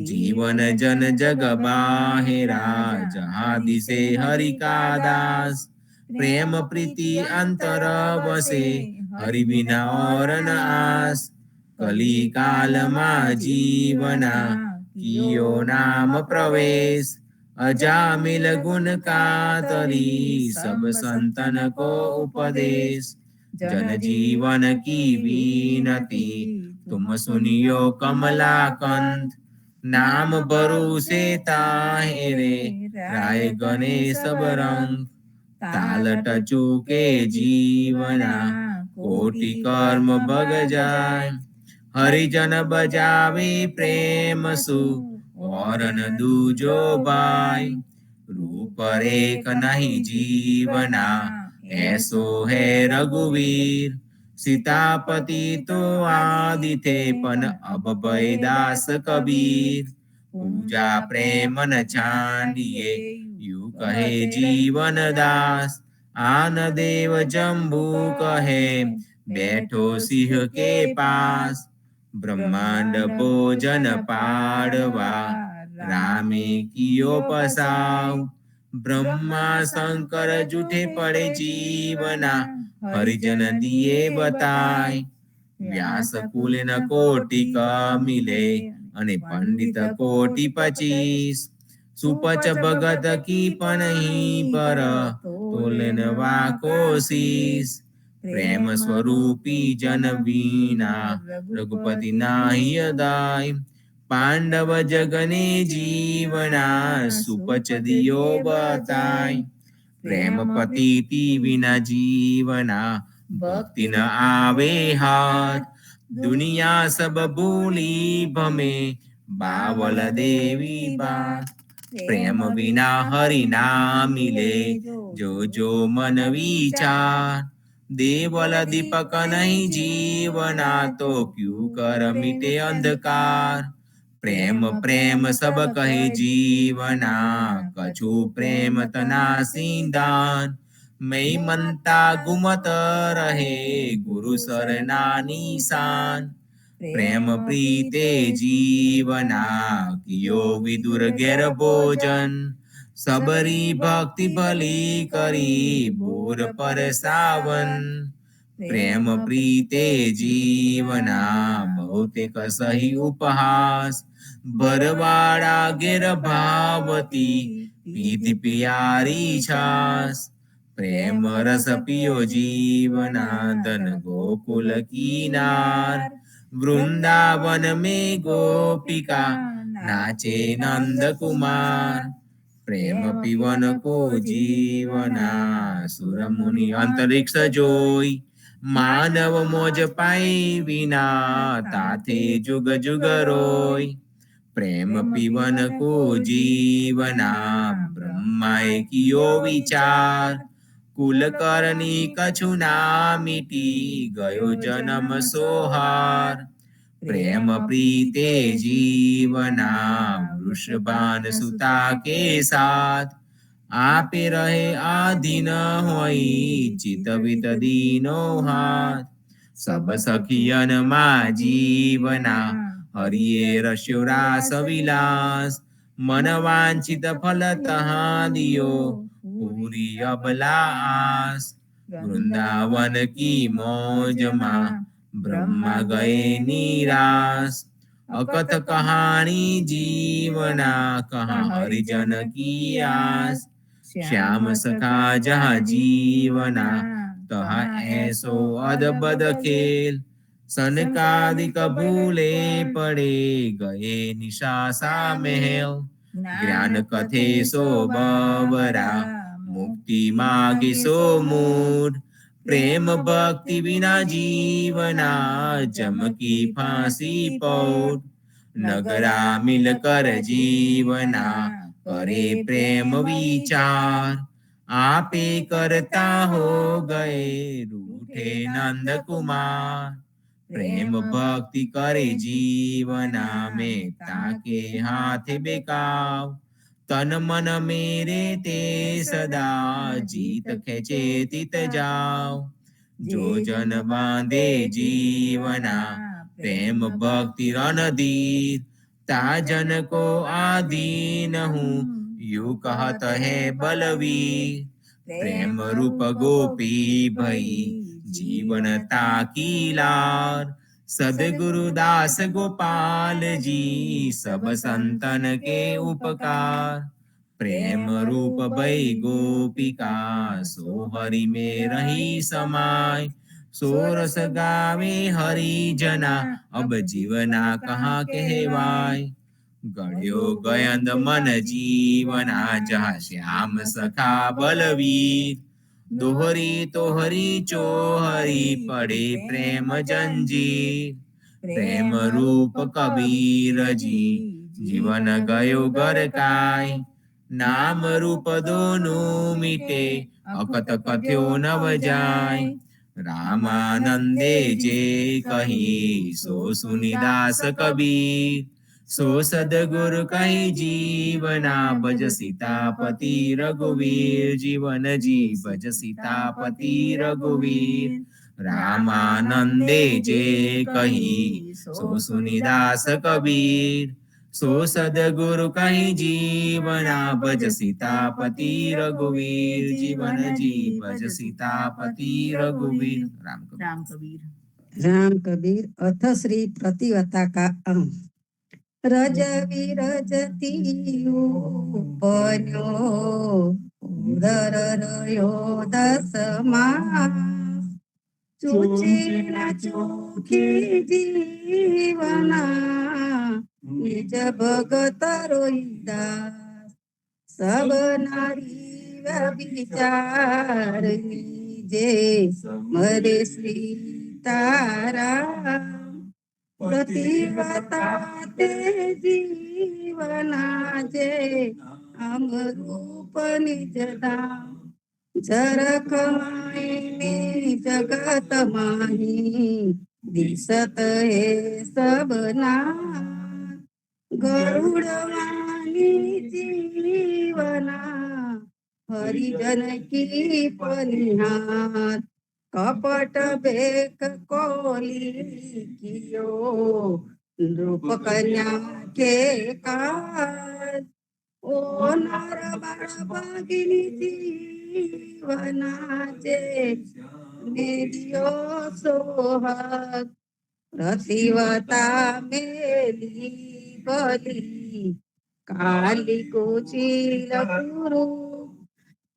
जीवन जन जग बाहेरा जहाँ दिसे हरि का दास प्रेम प्रीति अंतर बसे हरि बिना और न आस कली काल मा जीवना कियो नाम प्रवेश अजामिल गुण का तरी सब संतन को उपदेश जन जीवन की विनती तुम सुनियो कमलाकंत नाम भरोसे ताहेरे राय गणेश बरंग ताल टचुके जीवना कोटि कर्म बग जाय हरिजन बजावे प्रेम सु और न दूजो बाय रूप एक नहीं जीवना ऐसो है रघुवीर सीतापति तो आदि थे पन अब बैदास कबीर पूजा प्रेम न छांडिए यू कहे जीवन दास आन देव जम्बू कहे बैठो सिंह के पास ब्रह्मांड भोजन पाड़वा रामे कियो पसाव ब्रह्मा शंकर जूठे पड़े जीवना हरिजन दिए बताय व्यास कुल न कोटि का मिले अने पंडित कोटि 25 सुपच भगत की पनही पर तोलन वाकोशीस प्रेम स्वरूपी जन वीना रघुपति नाही अदाय पांडव जगने जीवना सुपच दियो बताय प्रेम पति विना जीवना भक्ति न आवे हाथ दुनिया सब भूली भमे बावल देवी बात प्रेम विना हरि ना मिले जो मन विचार देवल दीपक नहीं जीवना तो क्यों कर मिटे अंधकार प्रेम प्रेम सब कहे जीवना कछु प्रेम तना सिंदान मैं मनता गुमत रहे गुरु सरना निशान प्रेम प्रीते जीवना कियो विदुर गेर भोजन सबरी भक्ति भली करी बोर पर सावन प्रेम प्रीते जीवना बहुतेक सही उपहास भरवाड़ा गिर भावती पीति प्यारी छास प्रेम रस पियो जीवना धन गोकुल कीनार वृंदावन में गोपिका नाचे नंद कुमार प्रेम पीवन को जीवना सुर मुनि अंतरिक्ष जोई मानव मोज पाई विना ताथे जुग जुग रोय प्रेम पीवन को जीवना ब्रह्माए कियो विचार कुल करनी कछु ना मिटी गयो जन्म सोहार प्रेम प्रीते जीवना वृषभान सुता के साथ आपे रहे आधीन होई चितवित दीनो हाथ सब सखियन मा जीवना हरिये रस्यो रास विलास मन वांछित फल तहाँ दियो पूरी अबला आस वृंदावन की मौज माँ ब्रह्मा गए निराश अकथ कहानी जीवना कहाँ हरिजन की आस श्याम सखा जहाँ जीवना तहाँ ऐसो अदबद खेल सनकादिक भूले पड़े गए निशासा महल ज्ञान कथे सो बवरा मुक्ति मागे सो मूढ़ प्रेम भक्ति बिना जीवना चमकी फांसी पौड़ નગરા મિલ કર જીવના કરે પ્રેમ વિચાર આપે કરતા હો ગયે રૂઠે નંદ કુમાર પ્રેમ ભક્તિ કરે જીવના में ताके हाथ बेकाव तन मन मेरे ते सदा जीत खेचे तीत जाओ जो जन बांधे जीवना प्रेम भक्ति रणधीर ता जन को आधीन हूँ यू कहत है बलवीर प्रेम रूप गोपी भई जीवन ताकी लार सदगुरुदास गोपाल जी सब संतन के उपकार प्रेम रूप भई गोपिका सो हरि में रही समाय सोरस गावे हरि जना अब जीवना कहाँ कहवाय गयो गयंद मन जीवना जहाँ श्याम सखा बलवीर दोहरी तोहरी चोहरी पड़े प्रेम जंजीर प्रेम रूप कबीर जी जीवन गयो घर काय नाम रूप दोनों मिटे अकत कथ्यो नव जाय रामानंदे जे कही सो सुनिदास कबीर सो सदगुरु कही जीवना भज सीतापति रघुवीर जीवन जी भज सीतापति रघुवीर रामानंदे जे कही सो सुनिदास कबीर सो सदगुरु कही जीवना भज सीतापति रघुवीर जीवन जी भज सीतापति रघुवीर राम कबीर राम कबीर अथ श्री प्रतिवता का अंग रज विरजती उपन्यो उदर रयो दस मास चूची न चूकी जीवना निज भगत रोहिदास सब नारी व्यभिचार जे मरे श्री तारा प्रतिवता ते जीवनाचे अमरूप निज धाम जरख मायने जगत माही दिसत हे सबना गरुड वाणी जीवना हरिजन की पनिहार कपट बेक कोली कियो नृप कन्या के काज ओ नर बर भगिनी जीवनाचे मेलियो सोहाग प्रतिवता मेली बली काली कुचिल गुरु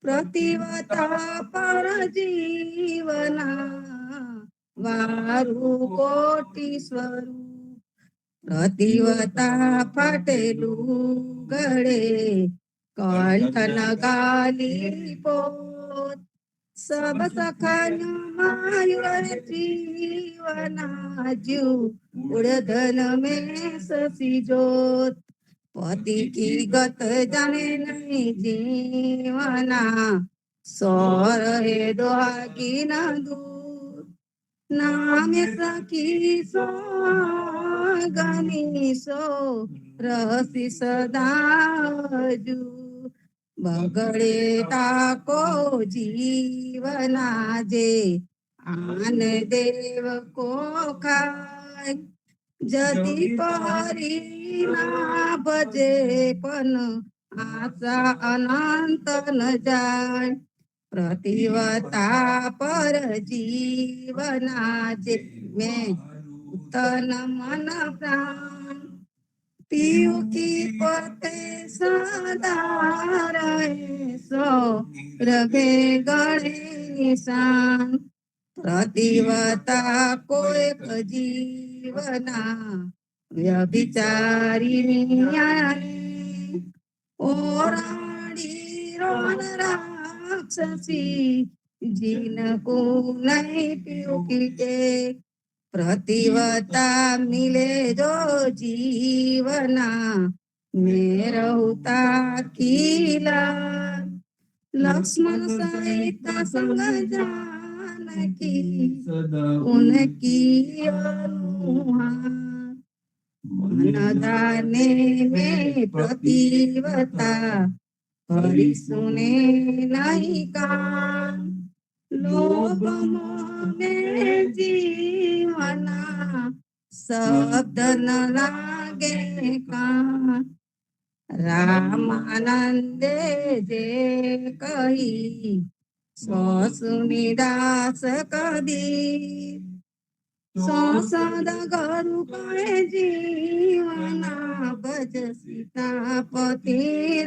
प्रतिवता पर जीवना वारु कोटि स्वरूप प्रतिवता फटेलू गळे कंठन गाली पोत सब सखन मायुर जीवना जू उड़धन में ससी जोत पति की गत जाने नहीं जीवना सौर है दुहागी न दूर नाम सखी सो गनी सो रहसी सदा जू बगड़े ताको जीवना जे आन देव को खाय जदि पहरी ना बजे पन आशा अनंत न जाय प्रतिवता पर जीवना जे में तन मन प्राण पीयू की पते सदा रहे सो रगे गणे निशान प्रतिवता कोई जीवना व्यभिचारिणी ओराड़ी रोन राक्षसी जिनको नहीं पीयू की प्रतिवता मिले जो जीवना मैं रहूता किला लक्ष्मण सहित संग जानकी उनकी अनुहा मन दाने में प्रतिवता हरि सुने नहीं कान लोभ मोह में जीवना शब्द न लागे कान रामानंदे जे कही सो सुनिदास कबीर संसद गुरु कहे जीवना भज सीतापति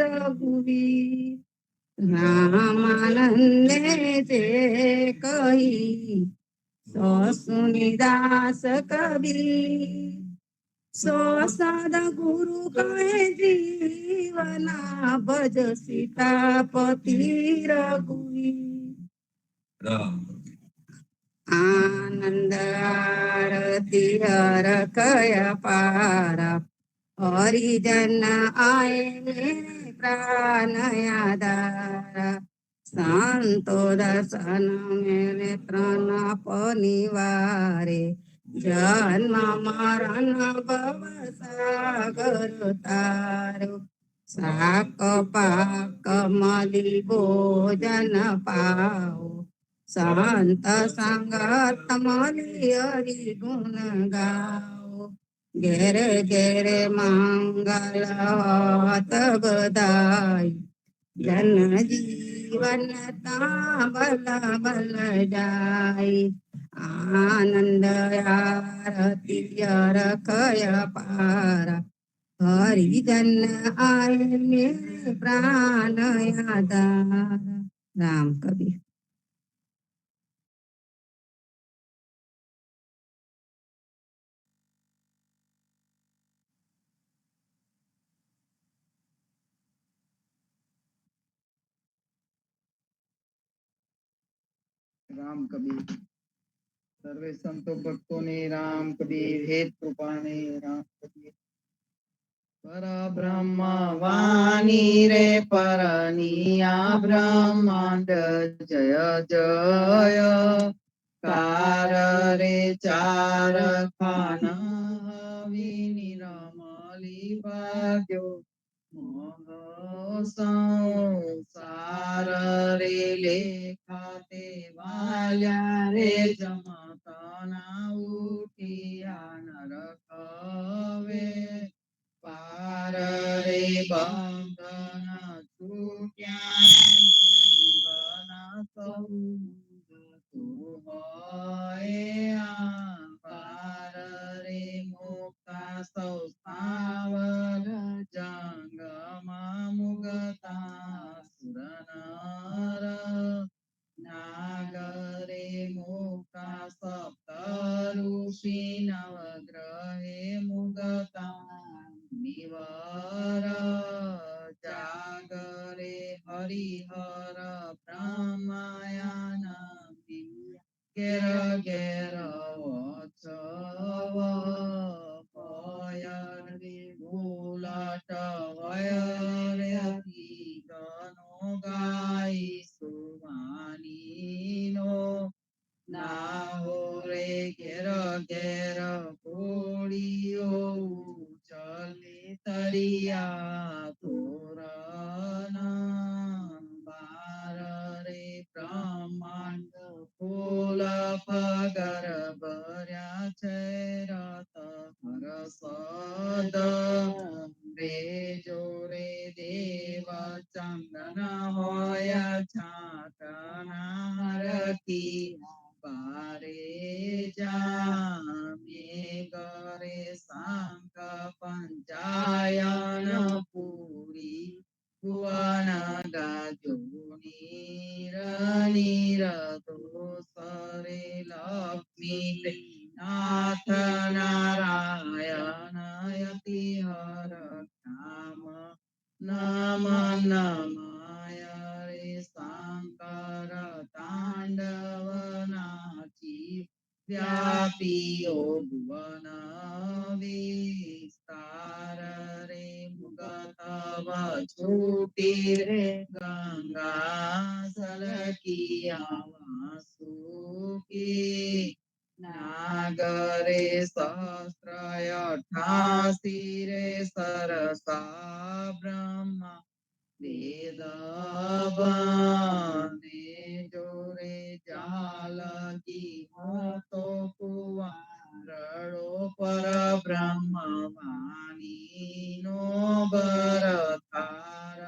रघुवीर रामानंदे जे कही सो सुनिदास कबीर सो सद गुरु कहे जीवना भज सीतापति रघुवीर आनंद आरती हर कय पार हरिजन आए मेरे प्राण आधार संतो दर्शन मेरे प्राण पनिवारे जन्म मरण भव सागर तारो साक पाक मलि भोजन पाओ संत संगत मलि हरि गुण गाओ घेर घेर मंगल होत बधाई जन जीवन बल बल जाई आनंद आरती रखय पार हरिजन आए मेरे प्राण आधार राम कबीर राम कबीर सर्वे संतो भक्तों ने राम कबीर हेत कृपा ने राम कबीर पर ब्रह्म वाणी रे परनिया ब्रह्मांड जय जय कार रे चार खाना विनिरमली भाग्यो संसार रे लेखाते वाल्या रे जमतना उठिया नरकवे पार रे बंधन छूट्या जीवन सौ पार रे मुक्ता सौ स्थावर जंगमा मुगता सुरनर नागरे मुक्ता सप्त ऋषि नवग्रहे मुगता निवर जागरे हरिहर ब्रह्मयान घेर घेर वत्सव पयरे भूलट वयरे गनो गाई सुमानीनो नाहो रे घेर घेर कोड़ियो चले तरिया तोरण बार रे ब्रह्मांड फूल पगर भर्या છે રત હરસદ રે જોરે દેવ ચંદન હોય છાટના હરતી પારે જામે કરે સાંગ પંચાયન પૂરી ભુવન ગાજો નીર નીર દોસરે લક્ષ્મી નાથ નારાયણ યતિ હર નામ નમ નમાય રે શંકર તાંડવ નાચી વ્યા વ્યાપીઓ ભુવન વિસ્તાર રે મુગતવ છૂટી રે ગંગા સલકિયા વાસુકી નાગરે સહસ્ત્રય 88 રે સરસા બ્રહ્મા વેદ બને જોરે જાલકી હતો કુવારડો પર બ્રહ્મ વાણી નો ભરતાર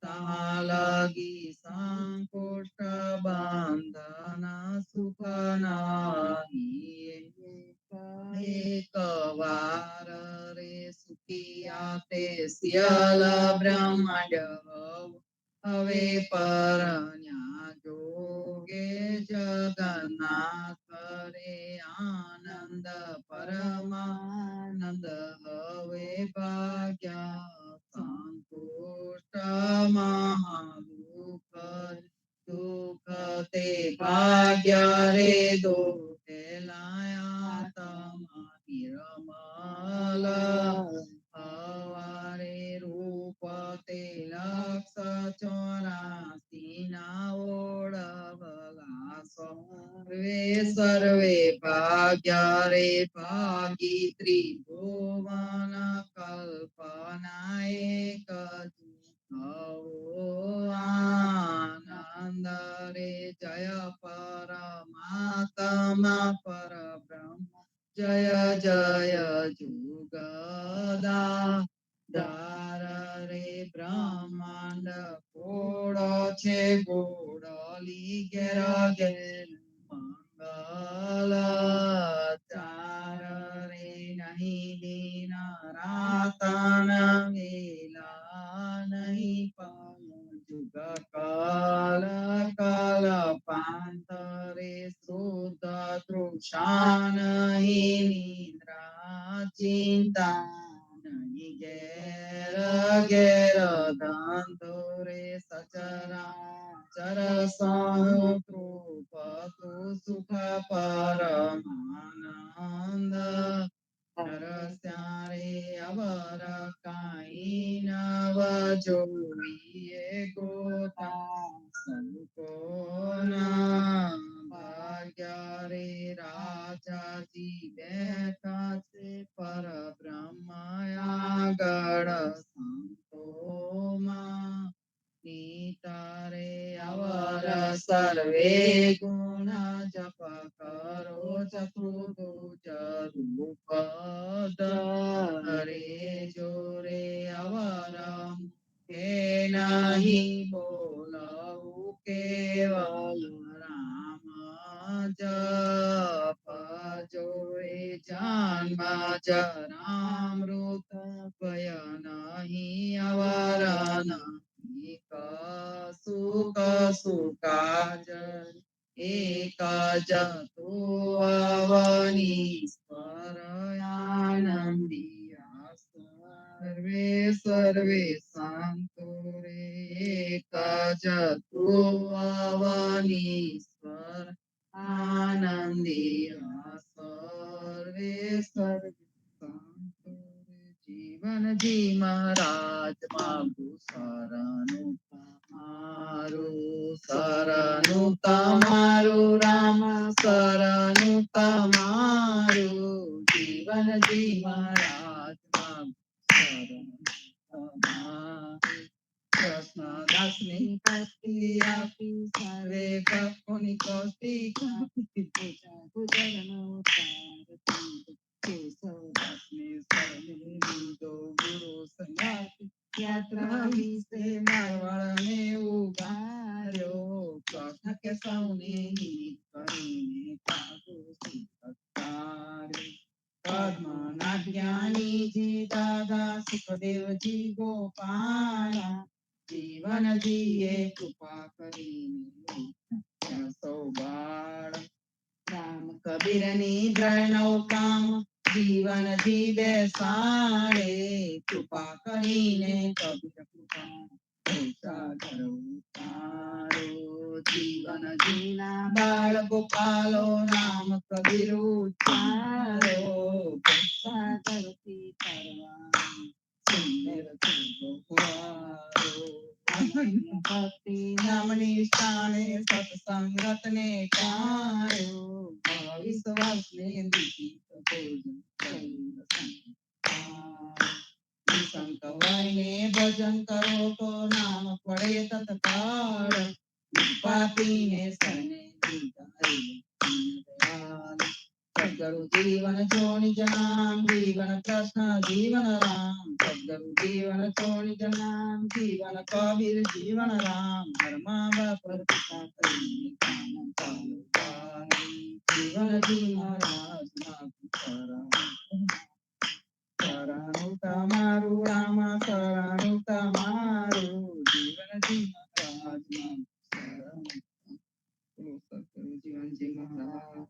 તાલગી સંકુષ્ટ બંધન સુખ નાહી એક વાર રે સુખિયા તે સિયલ બ્રહ્માંડ હવે પરણ્યા જોગે જગન્નાથ રે આનંદ પરમાનંદ હવે ભાગ્યા સંતુષ્ટ મહાદુઃખ દુઃખ તે ભાગ્ય રે દોષે લાયા તમા નિર્મલ હવારે રૂપ તે લક્ષ 84 ના ઓળવલા સર્વે ભાગ્યા રે ભાગી ત્રિભુવન કલ્પના એક આનંદ રે જય પરમાત્મા પરબ્રહ્મ જય જય જુગદા દાર રે બ્રહ્માંડ કોડો છે ગોડલી ઘેર ઘેર મંગલ ચાર રે નહીં દિન રાતન વેલા નહીં જુગ કાલ કાલ પાંતરે શુદ્ધ તૃષા નહીં નિદ્રા ચિંતા નહીં ઘેર ઘેર ધંધો રે સચરાચર સંતૃપ્ત સુખ પરમાનંદ રસ્યારે અવર કાંઈ નવ જોઈએ ગોતા સંકોના ભાગ્ય રે રાજાજી બેઠા છે પરબ્રહ્મ આગળ સંતોમાં નીતારે અવર સર્વે ગુણ જપ કરો ચતુર્ભુજ રૂપ ધરે જોરે અવર કે નહીં બોલવું કેવલ રામ જપ જોએ જન્મ જરામૃત ભય નહીં અવર નહીં કશું કશું કાજ એક જ તું અવનીશ્વર આનંદિયા સર્વે સર્વે સંતો રે એક જ તું અવનીશ્વર આનંદિયા સર્વે સર્વે સંતો રે જીવનજી મહારાજ માગું શરણું શરણું તમારું રામ શરણું તમારું જીવનજી મહારાજ શરણું તમારું કૃષ્ણદાસની કષ્ટી આપી સર્વે ભક્તોની કષ્ટી કાપી પૂજા ગુજરનો તારતી કેશવદાસને શરણે લીધો ગુરુ સંગાતી યાત્રા વિશે મારવાડને ઉગાર્યો કૃષ્ણ કે સૌને હિત કરીને કાઢો પદ્મના જ્ઞાનીજી દાદા સુખદેવજી ગોપાલા જીવનજીએ કૃપા કરીને સૌ બાળ રામ કબીરની દ્રણવ કામ જીવનજી બેસાડે કૃપા કરીને કબીર કૃપા સાગર ઉતારો જીવન જીના બાળ ગોપાલો રામ કબીર ઉતારો સાગરથી તરવાનો સુંદરથી ગોપારો ભક્તિ નામની સ્થાને સત્સંગત ને કાયો વિશ્વાસ ને દીધી સંત વહીને ભજન કરો તો નામ પડે તત્કાળ પાપીને સને સદગુરુ જીવન છોડી જનામ જીવન કૃષ્ણ જીવન રામ સદગુરુ જીવન છોડી જનામ જીવન કબીર જીવન રામ ધર્મા બાપ પિતા કરીને કામ ચાલુ પાડી. જીવનજી મહારાજ ના શરણું તમારું રામ શરણું તમારું જીવનજી મહારાજ ના શરણું જીવનજી મહારાજ.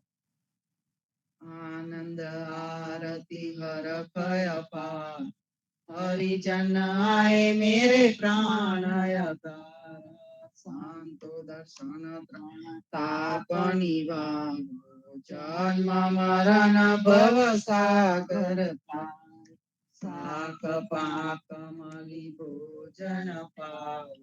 આનંદ આરતી હર ભય પાર હરિજન આए मेरे प्राण अगार शांतो दर्शन प्राण ताप निवारो जन्म मरण भव सागर तार साख पाक मलि भोजन पाओ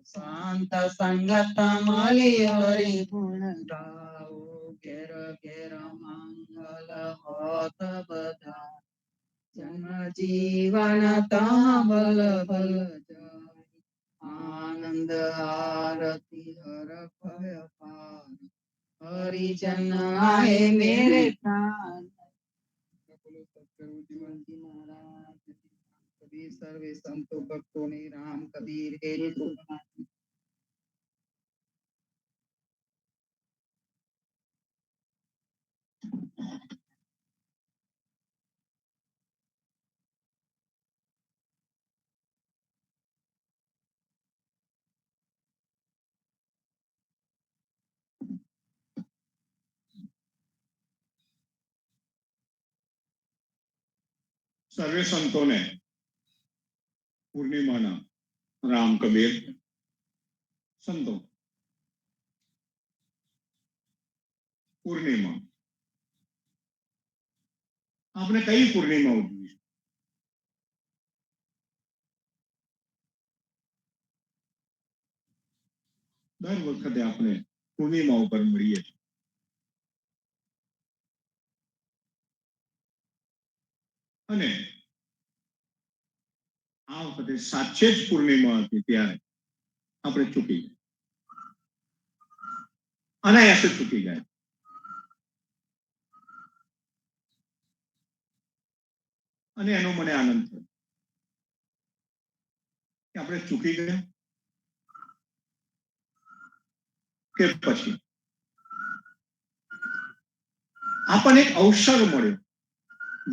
शांत संगत मलि हरि गुण गाओ घेर घेर मंगल होत बधाई जन्म जीवन तह बल बल जाय आनंद आरती हर भय पार हरिजन आए मेरे प्राण. जीवनजी महाराज कबीर सर्वे संतो भक्तों ने राम कबीर हे સર્વે સંતોને પૂર્ણિમાના રામ કબીર સંતો પૂર્ણિમા આપણે કઈ પૂર્ણિમા ઉજવીશું? દર વખતે આપણે પૂર્ણિમા ઉપર મળીએ છીએ અને આ વખતે સાચે જ પૂર્ણિમા હતી ત્યારે આપણે ચૂકી ગયા, અનાયાસે ચૂકી ગયા. અને એનો મને આનંદ થયો કે આપણે ચૂકી ગયા કે પછી આપણને એક અવસર મળ્યો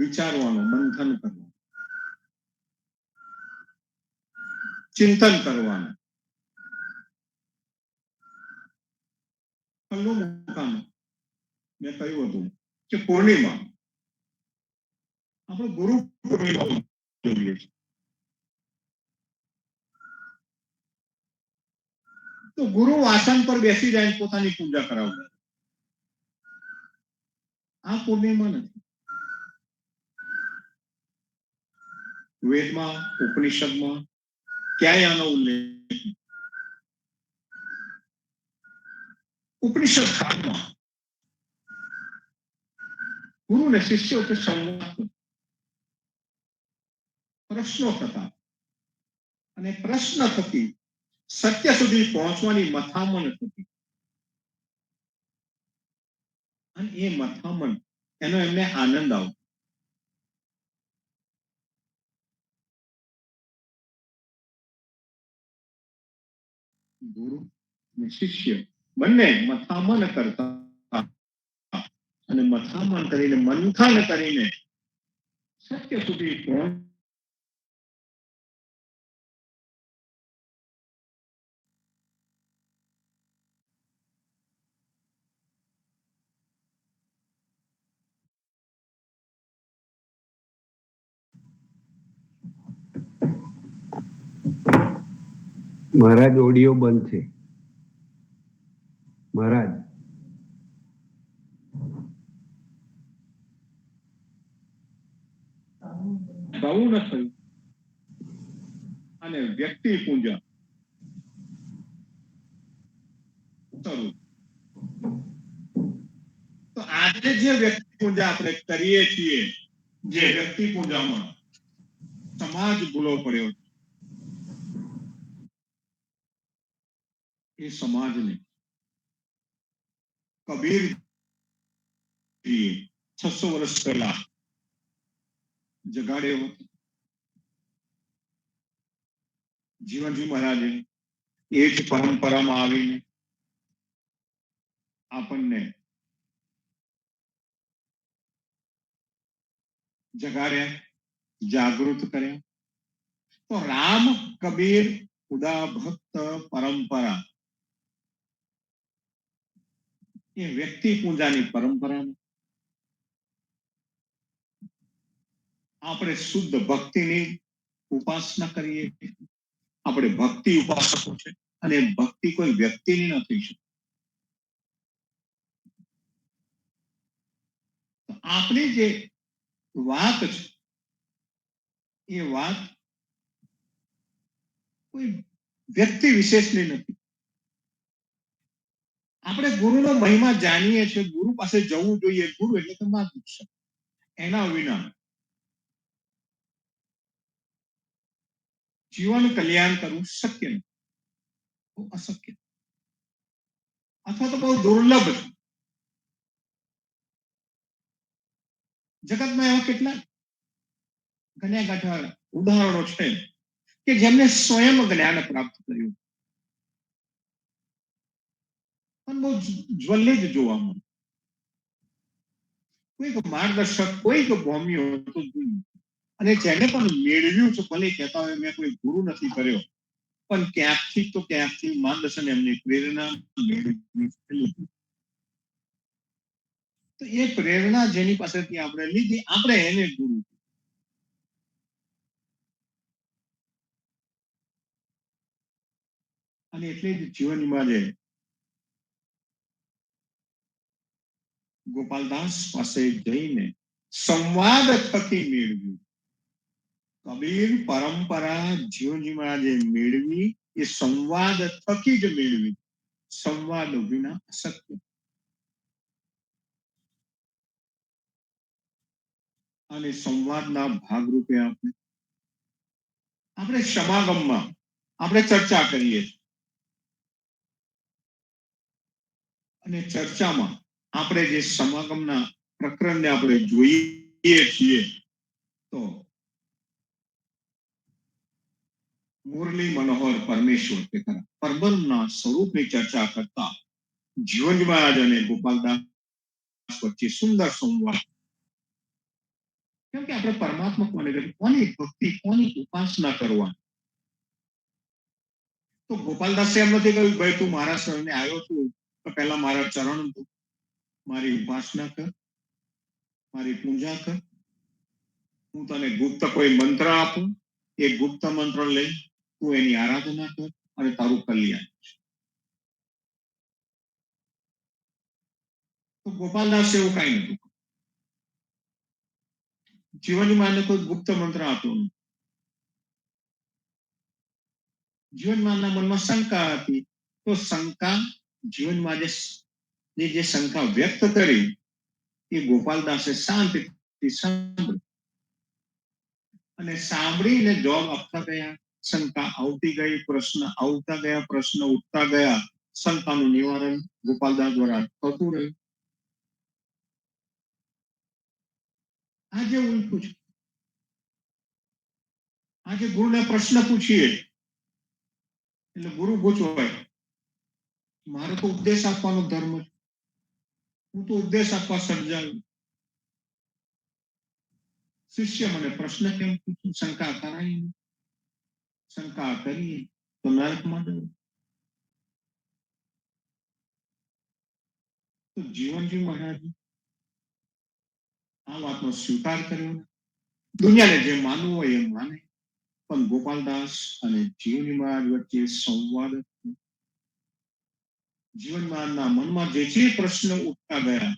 વિચારવાનો, મંથન કરવાનો, ચિંતન કરવાનું. પહેલું મુકામ મેં કહ્યું હતું કે પૂર્ણિમા આપણે ગુરુ પૂર્ણિમા જોઈએ છીએ. તો ગુરુ આસન પર બેસી જાય પોતાની પૂજા કરાવતા. આ પૂર્ણિમા નથી. વેદમાં ઉપનિષદમાં ક્યાંય આનો ઉલ્લેખ. ઉપનિષદ કાળમાં ગુરુ ને શિષ્યો કે સંવાદ પ્રશ્નો થતા અને પ્રશ્ન થતી સત્ય સુધી પહોંચવાની મથામણ થતી અને એ મથામણ એનો એમને આનંદ આવતો. ગુરુ અને શિષ્ય બંને મથામણ કરતા અને મથામણ કરીને મંથન કરીને સત્ય સુધી પહોંચ. મહારાજ ઓડિયો બંધ છે. મહારાજ ગૌણ થયું અને વ્યક્તિ પૂજા શરૂ. તો આજે જે વ્યક્તિ પૂજા આપણે કરીએ છીએ, જે વ્યક્તિ પૂજામાં સમાજ ભૂલો પડ્યો, એ સમાજને કબીર 600 વર્ષ પહેલા જગાડ્યો હતો. જીવનજી મહારાજે એ જ પરંપરામાં આવીને આપણને જગાડ્યા, જાગૃત કર્યા. તો રામ કબીર ખુદા ભક્ત પરંપરા એ વ્યક્તિ પૂજાની પરંપરા. આપણે શુદ્ધ ભક્તિની ઉપાસના કરીએ. આપણે ભક્તિ ઉપાસકો છે અને ભક્તિ કોઈ વ્યક્તિની નથી. આપણી જે વાત છે એ વાત કોઈ વ્યક્તિ વિશેષની નથી. આપણે ગુરુનો મહિમા જાણીએ છીએ, ગુરુ પાસે જવું જોઈએ. ગુરુ એટલે કે માર્ગદર્શક. એના વિના જીવન કલ્યાણ કરવું શક્ય નથી, અશક્ય અથવા તો બહુ દુર્લભ છે. જગતમાં એવા કેટલા ઘણા ગાંઠા ઉદાહરણો છે કે જેમને સ્વયં જ્ઞાન પ્રાપ્ત કર્યું, પણ બહુ જ્વલિત જોવા મળે. કોઈક માર્ગદર્શક, કોઈક ભૌમ્ય હતું અને જેને પણ મેળવ્યું છે, ભલે કહેતા હોય મેં કોઈ ગુરુ નથી કર્યો, પણ ક્યાંકથી તો ક્યાંકથી માર્ગદર્શન એમની પ્રેરણા મેળવી. તો એ પ્રેરણા જેની પાસેથી આપણે લીધી, આપણે એને ગુરુ. અને એટલે જ જીવનમાં જે ગોપાલદાસ પાસે જઈને સંવાદ થકી મેળવ્યું. કબીર પરંપરા જીવનજી મહારાજે મેળવી, એ સંવાદ થકી જ મેળવી. સંવાદ વિના અશક્ય. અને સંવાદના ભાગરૂપે આપણે સમાગમમાં આપણે ચર્ચા કરીએ અને ચર્ચામાં આપણે જે સમાગમના પ્રકરણને આપણે જોઈએ છીએ, તો મુરલી મનોહર પરમેશ્વર કે પરબ્રહ્મના સ્વરૂપની ચર્ચા કરતા જીવનજી મહારાજ અને ગોપાલદાસ વચ્ચે સુંદર સંવાદ. કેમ કે આપણે પરમાત્મા કોને કરીએ, કોની ભક્તિ, કોની ઉપાસના કરવા. તો ગોપાલદાસે એમ નથી કહ્યું ભાઈ તું મારા શરણે આવ્યો છું તો પહેલા મારા ચરણ તું મારી ઉપાસના કર, મારી પૂજા કર. હું તને ગુપ્ત કોઈ મંત્ર આપું, એ ગુપ્ત મંત્ર લઈ તું એની આરાધના કર અને તારું કલ્યાણ. તો ગોપાલદાસ એવું કઈ નતું. જીવનમાં કોઈ ગુપ્ત મંત્ર આપ્યો નથી. જીવનમાંના મનમાં શંકા હતી, તો શંકા જીવનમાં જે શંકા વ્યક્ત કરી એ ગોપાલદાસે શાંતિથી સાંભળી અને સાંભળીને જવાબ આપતા ગયા. શંકા આવતી ગઈ, પ્રશ્ન આવતા ગયા, પ્રશ્ન ઉઠતા ગયા. શંકાનું નિવારણ ગોપાલદાસ દ્વારા થતું રહ્યું. આજે ઉલટું છે. આજે ગુરુને પ્રશ્ન પૂછીએ એટલે ગુરુ ગૂંચવાય. મારો તો ઉપદેશ આપવાનો ધર્મ છે, હું તો ઉપદેશ આપવા સર્જાયું. શિષ્ય મને પ્રશ્ન કેમ પૂછ્યું? શંકા કરાય, શંકા કરીએ તો નરકમાં જવું. તો જીવનજી મહારાજ આ વાતનો સ્વીકાર કર્યો. દુનિયાને જે માનવું હોય એ માને, પણ ગોપાલદાસ અને જીવની મહારાજ વચ્ચે સંવાદ. જીવનના મનમાં જે પ્રશ્ન ઉઠતા ગયા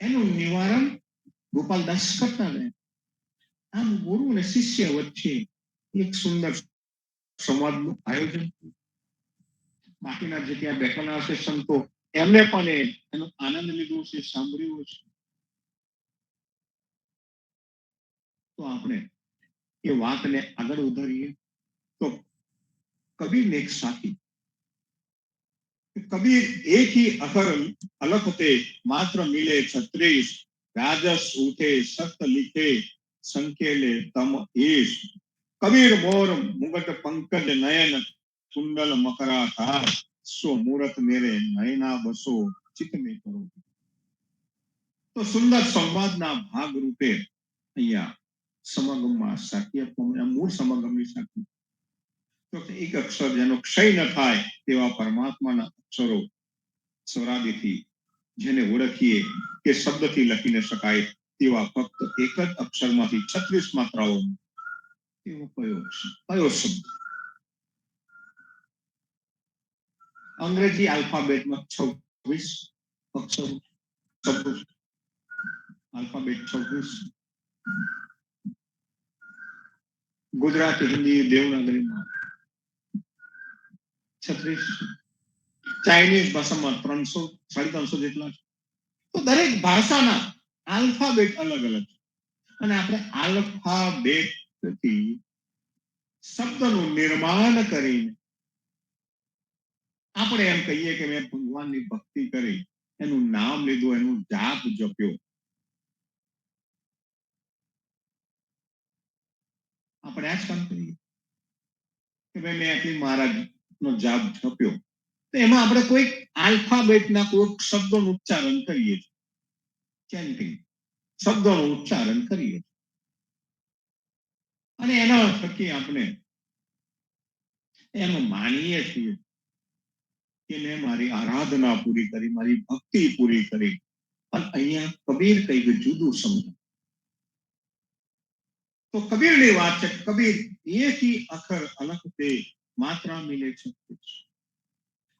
એનું નિવારણ ગોપાલદાસ કરતા ગયા. આમ ગુરુ અને શિષ્ય વચ્ચે એક સુંદર સંવાદનું આયોજન. બાકીના જે ત્યાં બેઠેલા હશે સંતો એમને પણ એનો આનંદ લીધો છે, સાંભળ્યું છે. તો આપણે એ વાતને આગળ વધારીએ તો કબીરને એક સાથી. કબીર એક ही अखर अलग होते मात्र मिले 36 राजस उठे सत लिखे संकेले तम ईश कबीर मोर मुगट पंकज नयन कुंडल मकरा था सो मूरत मेरे नयना बसो चित में करो. તો સુંદર સંવાદના ભાગ રૂપે અહીંયા સમાગમમાં સાકી આપવામાં મૂળ સમાગમની સાકી. તો એક અક્ષર જેનો ક્ષય ન થાય તેવા પરમાત્માના અક્ષરો સ્વરાદિથી જેને ઓળખીએ કે શબ્દથી લખી ન શકાય તેવા ફક્ત એક જ અક્ષરમાંથી 36 માત્રાઓ એવો કયો શબ્દ? અંગ્રેજી આલ્ફાબેટમાં 26 અક્ષરો શબ્દો. આલ્ફાબેટ 26. ગુજરાતી, હિન્દી, દેવનાગરીમાં 36. ચાઇનીઝ ભાષામાં 300 350 જેટલા છે. તો દરેક ભાષાના આલ્ફાબેટ અલગ અલગ છે. અને આપણે આલ્ફાબેટથી શબ્દનું નિર્માણ કરીને આપણે એમ કહીએ કે મેં ભગવાનની ભક્તિ કરી, એનું નામ લીધું, એનું જાપ જપ્યો. આપણે આ જ કામ કરીએ કે ભાઈ મેં આટલી મહારાજનો જાપ જપ્યો. તો એમાં આપણે કોઈ આલ્ફાબેટના કોઈ શબ્દોનું ઉચ્ચારણ કરીએ છીએ. ચેન્ટિંગ શબ્દોનું ઉચ્ચારણ કરીએ છીએ. અને એના થકી આપણે એમ માનીએ છીએ કે મેં મારી આરાધના પૂરી કરી, મારી ભક્તિ પૂરી કરી. પણ અહીંયા કબીર કંઈક જુદું સમજે. તો કબીરની વાત છે. કબીર એક ही अखर अलग थे मात्रा मिले 36.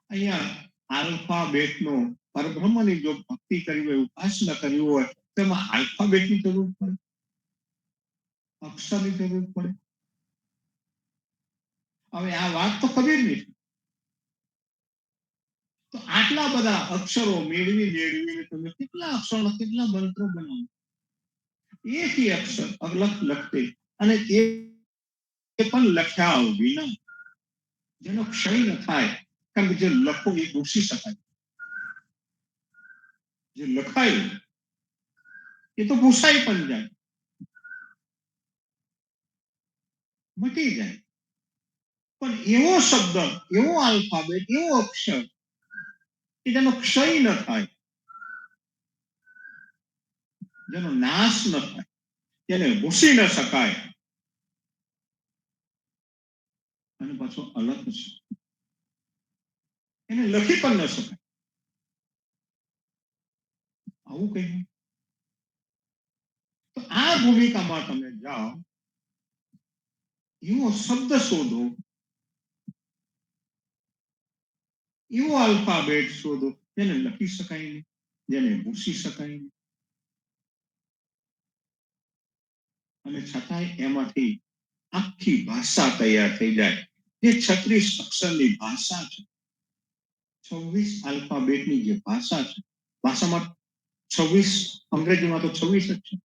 અહીંયા આલ્ફાબેટનો પરબ્રહ્મની જો ભક્તિ કરી હોય, ઉપાસના કરી હોય, તેમાં આલ્ફાબેટની જરૂર પડે, અક્ષરની જરૂર પડે. હવે આ વાત તો કબીરની છે. તો આટલા બધા અક્ષરો મેળવીને તમે કેટલા અક્ષરો, કેટલા મંત્રો બનાવો. એક ही અક્ષર અલગ લખતે, અને એ પણ લખ્યા વિના, જેનો ક્ષય ન થાય. કારણ કે જે લખો એ ભૂસી શકાય, જે લખાયું એ તો ભૂસાઈ પણ જાય, મટી જાય. પણ એવો શબ્દ, એવો આલ્ફાબેટ, એવો અક્ષર કે જેનો ક્ષય ન થાય, જેનો નાશ ન થાય, તેને ભૂસી ન શકાય, અને પાછો અલગ છે, એને લખી પણ ન શકાય. આવું કહ્યું. તો આ ભૂમિકામાં તમે જાઓ, એવો શબ્દ શોધો, એવો આલ્ફાબેટ શોધો જેને લખી શકાય નહીં, જેને ભૂસી શકાય નહીં. અને છતાંય એમાંથી આખી ભાષા તૈયાર થઈ જાય. જે 36 અક્ષરની ભાષા છે, 26 આલ્ફાબેટની જે ભાષા છે, ભાષામાં 26, અંગ્રેજીમાં તો 26 જ છે.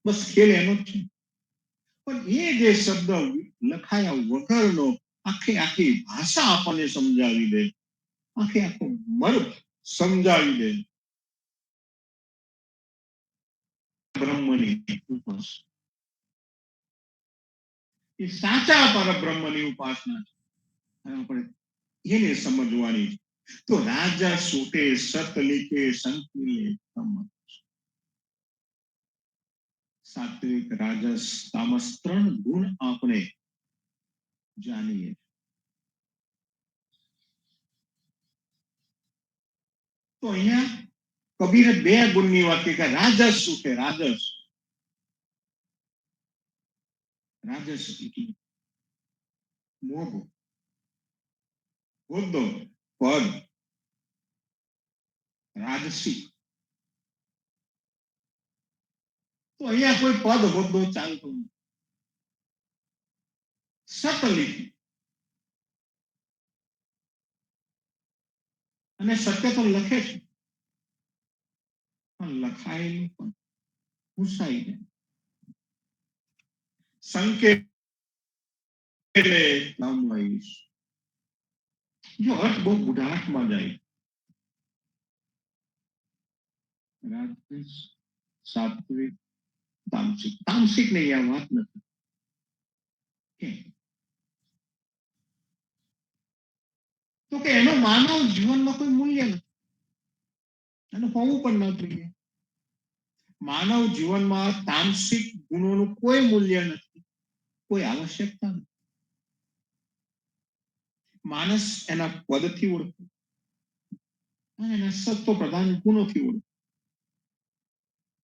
બસ ખેલ એનો જ છે. પણ એ જે શબ્દ લખાયા વગરનો આખી ભાષા આપણને સમજાવી દે, આખો મર્મ સમજાવી દે. બ્રહ્મની ઉપાસના, એ સાચા પરબ્રહ્મની ઉપાસના છે. આપણે એને સમજવાની. તો રાજા સૂટે સત લીખે સંકીલે તમ. સાત્વિક, રાજસ, તામસ 3 ગુણ આપણે જાણીએ. તો અહીંયા કબીરે 2 ગુણની વાત કરી કે રાજસ શું છે. રાજસ રાજસ એટલે મોભ, હોદ્દો, પદ, રાજસી. તો અહીંયા કોઈ પદ હોદ્દો ચાલતો નથી. સતલિખી અને સત્ય તો લખે છે, પણ લખાયેલું પણ ભૂસાઈ જાય. સંકેત જો અર્થ બહુ બુઢાટમાં જાય. રાજસ, સાત્વિક, તામસિક. તામસિક ને આ વાત નથી. કેમ? તો કે એનો માનવ જીવનમાં કોઈ મૂલ્ય નથી, અને હોવું પણ ન જોઈએ. માનવ જીવનમાં તામસિક ગુણોનું કોઈ મૂલ્ય નથી, કોઈ આવશ્યકતા નથી. માણસ એના પદથી ઓળખે અને એના સત્વ પ્રધાન ગુણોથી ઓળખે.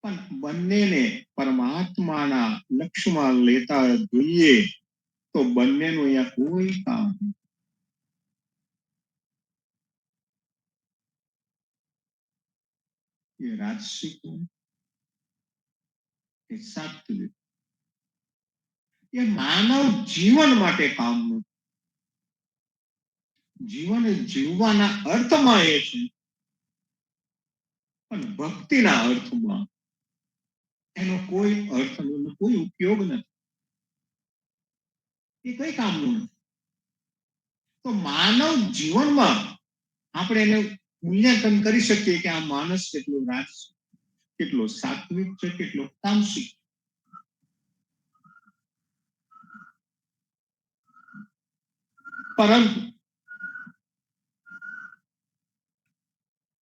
પણ બંનેને પરમાત્માના લક્ષ્યમાં લેતા જોઈએ તો બંનેનું અહીંયા કોઈ કામ નથી. એ રાજસિક એ સાત્વિક એ માનવ જીવન માટે કામનું. જીવન જીવવાના અર્થમાં એ છે, પણ ભક્તિના અર્થમાં એનો કોઈ અર્થ નથી, કોઈ ઉપયોગ નથી. એ કઈ કામનું નથી. તો માનવ જીવનમાં આપણે એને મૂલ્યાંકન કરી શકીએ કે આ માણસ કેટલો રાજસિક, કેટલો સાત્વિક છે, કેટલો તામસિક. પરંતુ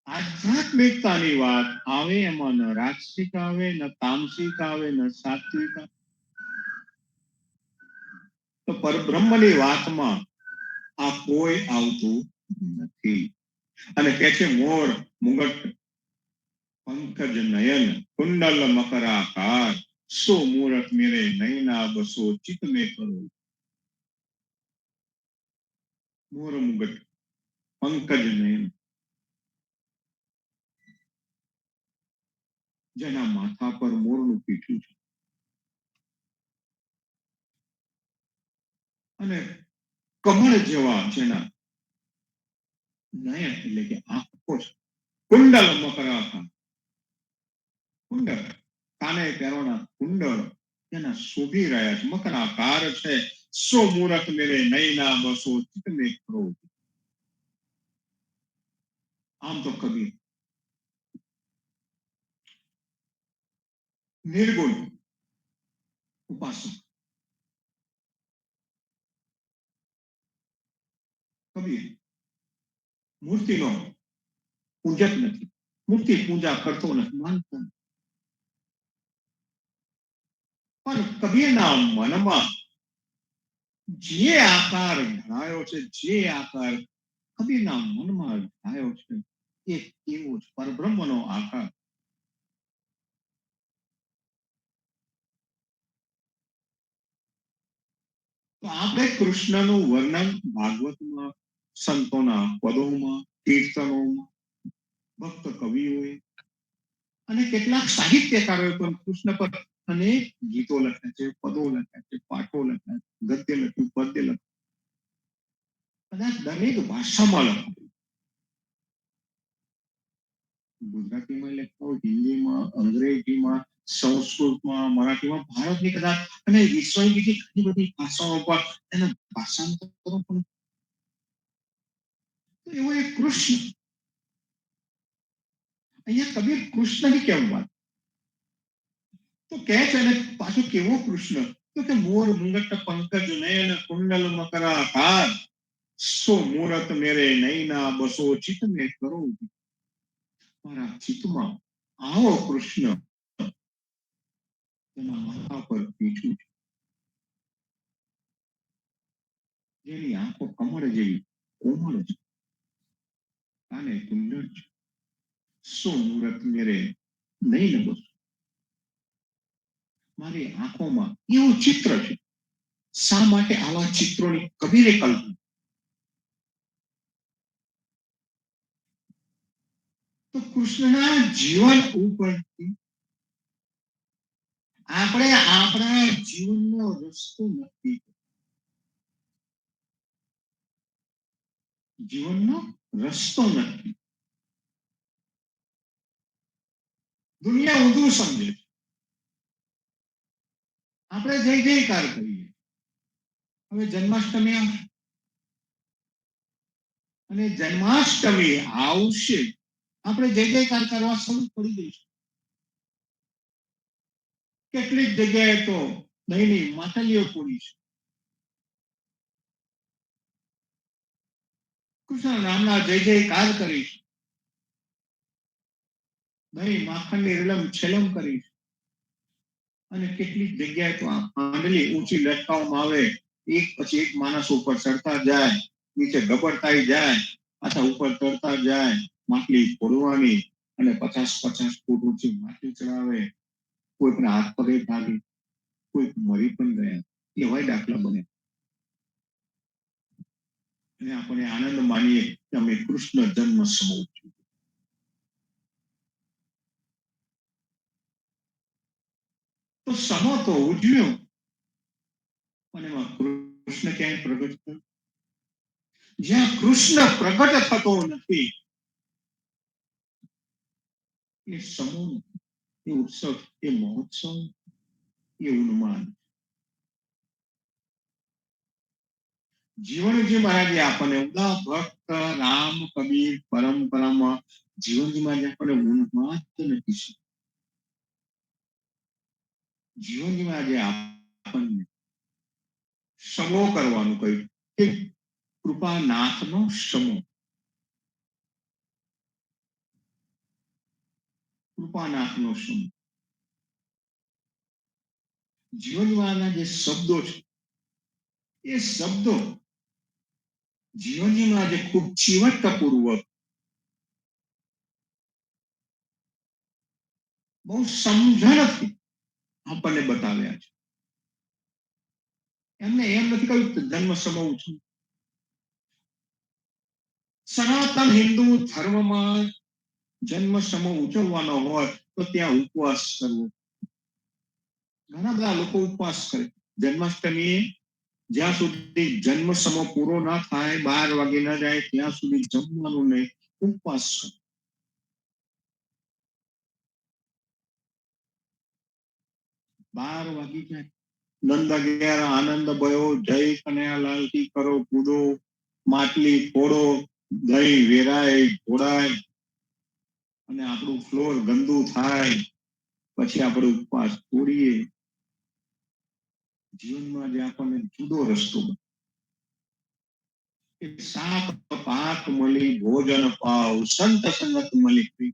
આધ્યાત્મિકતાની વાત આવે એમાં ન રાજસિક આવે, ન તામસિક આવે, ન સાત્વિક આવે. તો પરબ્રહ્મની વાતમાં આ કોઈ આવતું નથી. અને કે છે મોર મુગટ પંકજ નયન કુંડલ મકરાકાર સો મૂરત મેરે નયના બસો ચિત મે કરો. મોર મુગટ પંકજ નયન, જેના માથા પર મોરનું પીઠું છે, અને કમળ જેવા જેના નયન એટલે કે આંખો છે. કુંડલ મકરાકાર, કુંડળ કાને પહેરવાના કુંડળ એના શોભી રહ્યા છે, મકરાકાર છે. સો મૂરત મેરે નયના બસો ચિત મે કરો. આમ તો કબીર નિર્ગુણ ઉપાસક, કબીર મૂર્તિનો પૂજક નથી, મૂર્તિ પૂજા કરતો નથી, માનતો નથી. પણ કબીરના મનમાં જે આકાર ઢાળ્યો છે, જે આકાર કબીરના મનમાં ઢાળ્યો છે, એ એવો જ પરબ્રહ્મનો આકાર. તો આપણે કૃષ્ણનું વર્ણન ભાગવતમાં, સંતોના પદોમાં, કીર્તનોમાં, ભક્ત કવિઓએ અને કેટલાક સાહિત્યકારોએ પણ કૃષ્ણ પર અનેક ગીતો લખ્યા છે, પદો લખ્યા છે, પાઠો લખ્યા છે, ગદ્ય લખ્યું, પદ્ય લખ્યું, કદાચ દરેક ભાષામાં લખ્યું. ગુજરાતીમાં લખ્યા હોય, હિન્દીમાં, અંગ્રેજીમાં, સંસ્કૃતમાં, મરાઠીમાં, ભારતની કદાચ અને વિશ્વની બીજી ઘણી બધી ભાષાઓ પર એના ભાષાંતરો પણ. એવો એક કૃષ્ણ, અહીંયા કબીર કૃષ્ણની કેમ વાત તો કે છે, ને પાછું કેવો કૃષ્ણ તો કે મોર મુંગટ પંકજ નયન કુંડલ મકરાકાર સો મૂરત મેરે નયના બસો ચિત મે કરો. મારા ચિત્તમાં આવો કૃષ્ણ, એના માથા પર પીઠું છે, જેની આંખો કમળ જેવી કોમળ છે, કાને કુંડળ છે. સો મૂરત મેરે નયન બસો, મારી આંખોમાં એવું ચિત્ર છે, શા માટે આવા ચિત્રોની કબીરે કલ્પના? તો કૃષ્ણના જીવન ઉપરથી આપણે આપણા જીવનનો રસ્તો નક્કી કર્યો. જીવનનો રસ્તો નક્કી. દુનિયા ઊંધું સમજે. આપણે જય જયકાર કરીએ. હવે જન્માષ્ટમી અને જન્માષ્ટમી આવશે, આપણે જય જયકાર કરવા શરૂ કરી દઈશું. કેટલીક જગ્યાએ તો દહીંની માટલીઓ પૂરી છે. કૃષ્ણ નામના જય જયકાર કરીશ. દહીં માખણની રીલમ છેલમ કરીશ. અને કેટલીક જગ્યાએ તો આ પાંડલી ઊંચી લટકાવવામાં આવે, એક પછી એક માણસ ઉપર ચડતા જાય, નીચે ગબડતા જાય, પાછા ઉપર ચડતા જાય, માટલી ફોડવાની અને 50-50 ફૂટ ઊંચી માટલી ચડાવે. કોઈ પણ હાથ પગે ભાગે, કોઈ મરી પણ ગયા, એવાય દાખલા બને. અને આપણે આનંદ માનીએ કે અમે કૃષ્ણ જન્મ સમૂહ છું. તો સમો તો ઉજવ્યો, અને એમાં કૃષ્ણ ક્યાંય પ્રગટ થયો? જ્યાં કૃષ્ણ પ્રગટ થતો નથી એ સમૂહ, એ ઉત્સવ, એ મહોત્સવ, એ ઉન્માદ. જીવનજી મહારાજે આપણને ઉદા ભક્ત રામ કબીર પરંપરામાં જીવનજી મહારાજે આપણને ઉન્માદ નથી શીખ્યું. જીવનજી મહારાજે આપણને સમો કરવાનું કહ્યું કે કૃપાનાથનો સમો. કૃપાનાથનો સમો. જીવનજી મહારાજના જે શબ્દો છે એ શબ્દો જીવનજી મહારાજે ખૂબ ચીવટપૂર્વક, બહુ સમજણથી આપણને બતાવ્યા છે. એમને એમ નથી કહ્યું જન્મ સમૂહ છું. સનાતન હિન્દુ ધર્મમાં જન્મ સમૂહ ઉજવવાનો હોય તો ત્યાં ઉપવાસ કરવો. ઘણા બધા લોકો ઉપવાસ કરે. જન્માષ્ટમીએ જ્યાં સુધી જન્મ સમૂહ પૂરો ના થાય, 12 વાગે ના જાય ત્યાં સુધી જમવાનું નહીં, ઉપવાસ કરે. 12 વાગી જાય, નંદ ઘેર આનંદ ભયો, જય કનૈયાલાલ કી કરો કૂદો, માટલી ફોડો, દહીં વેરાય ઘોડાય, અને આપણું ફ્લોર ગંદુ થાય, પછી આપણે ઉપવાસ તોડીએ. જીવનમાં જે આપણને જુદો રસ્તો કે સાત પાક મળી ભોજન પાવ, સંત સંગત મળી.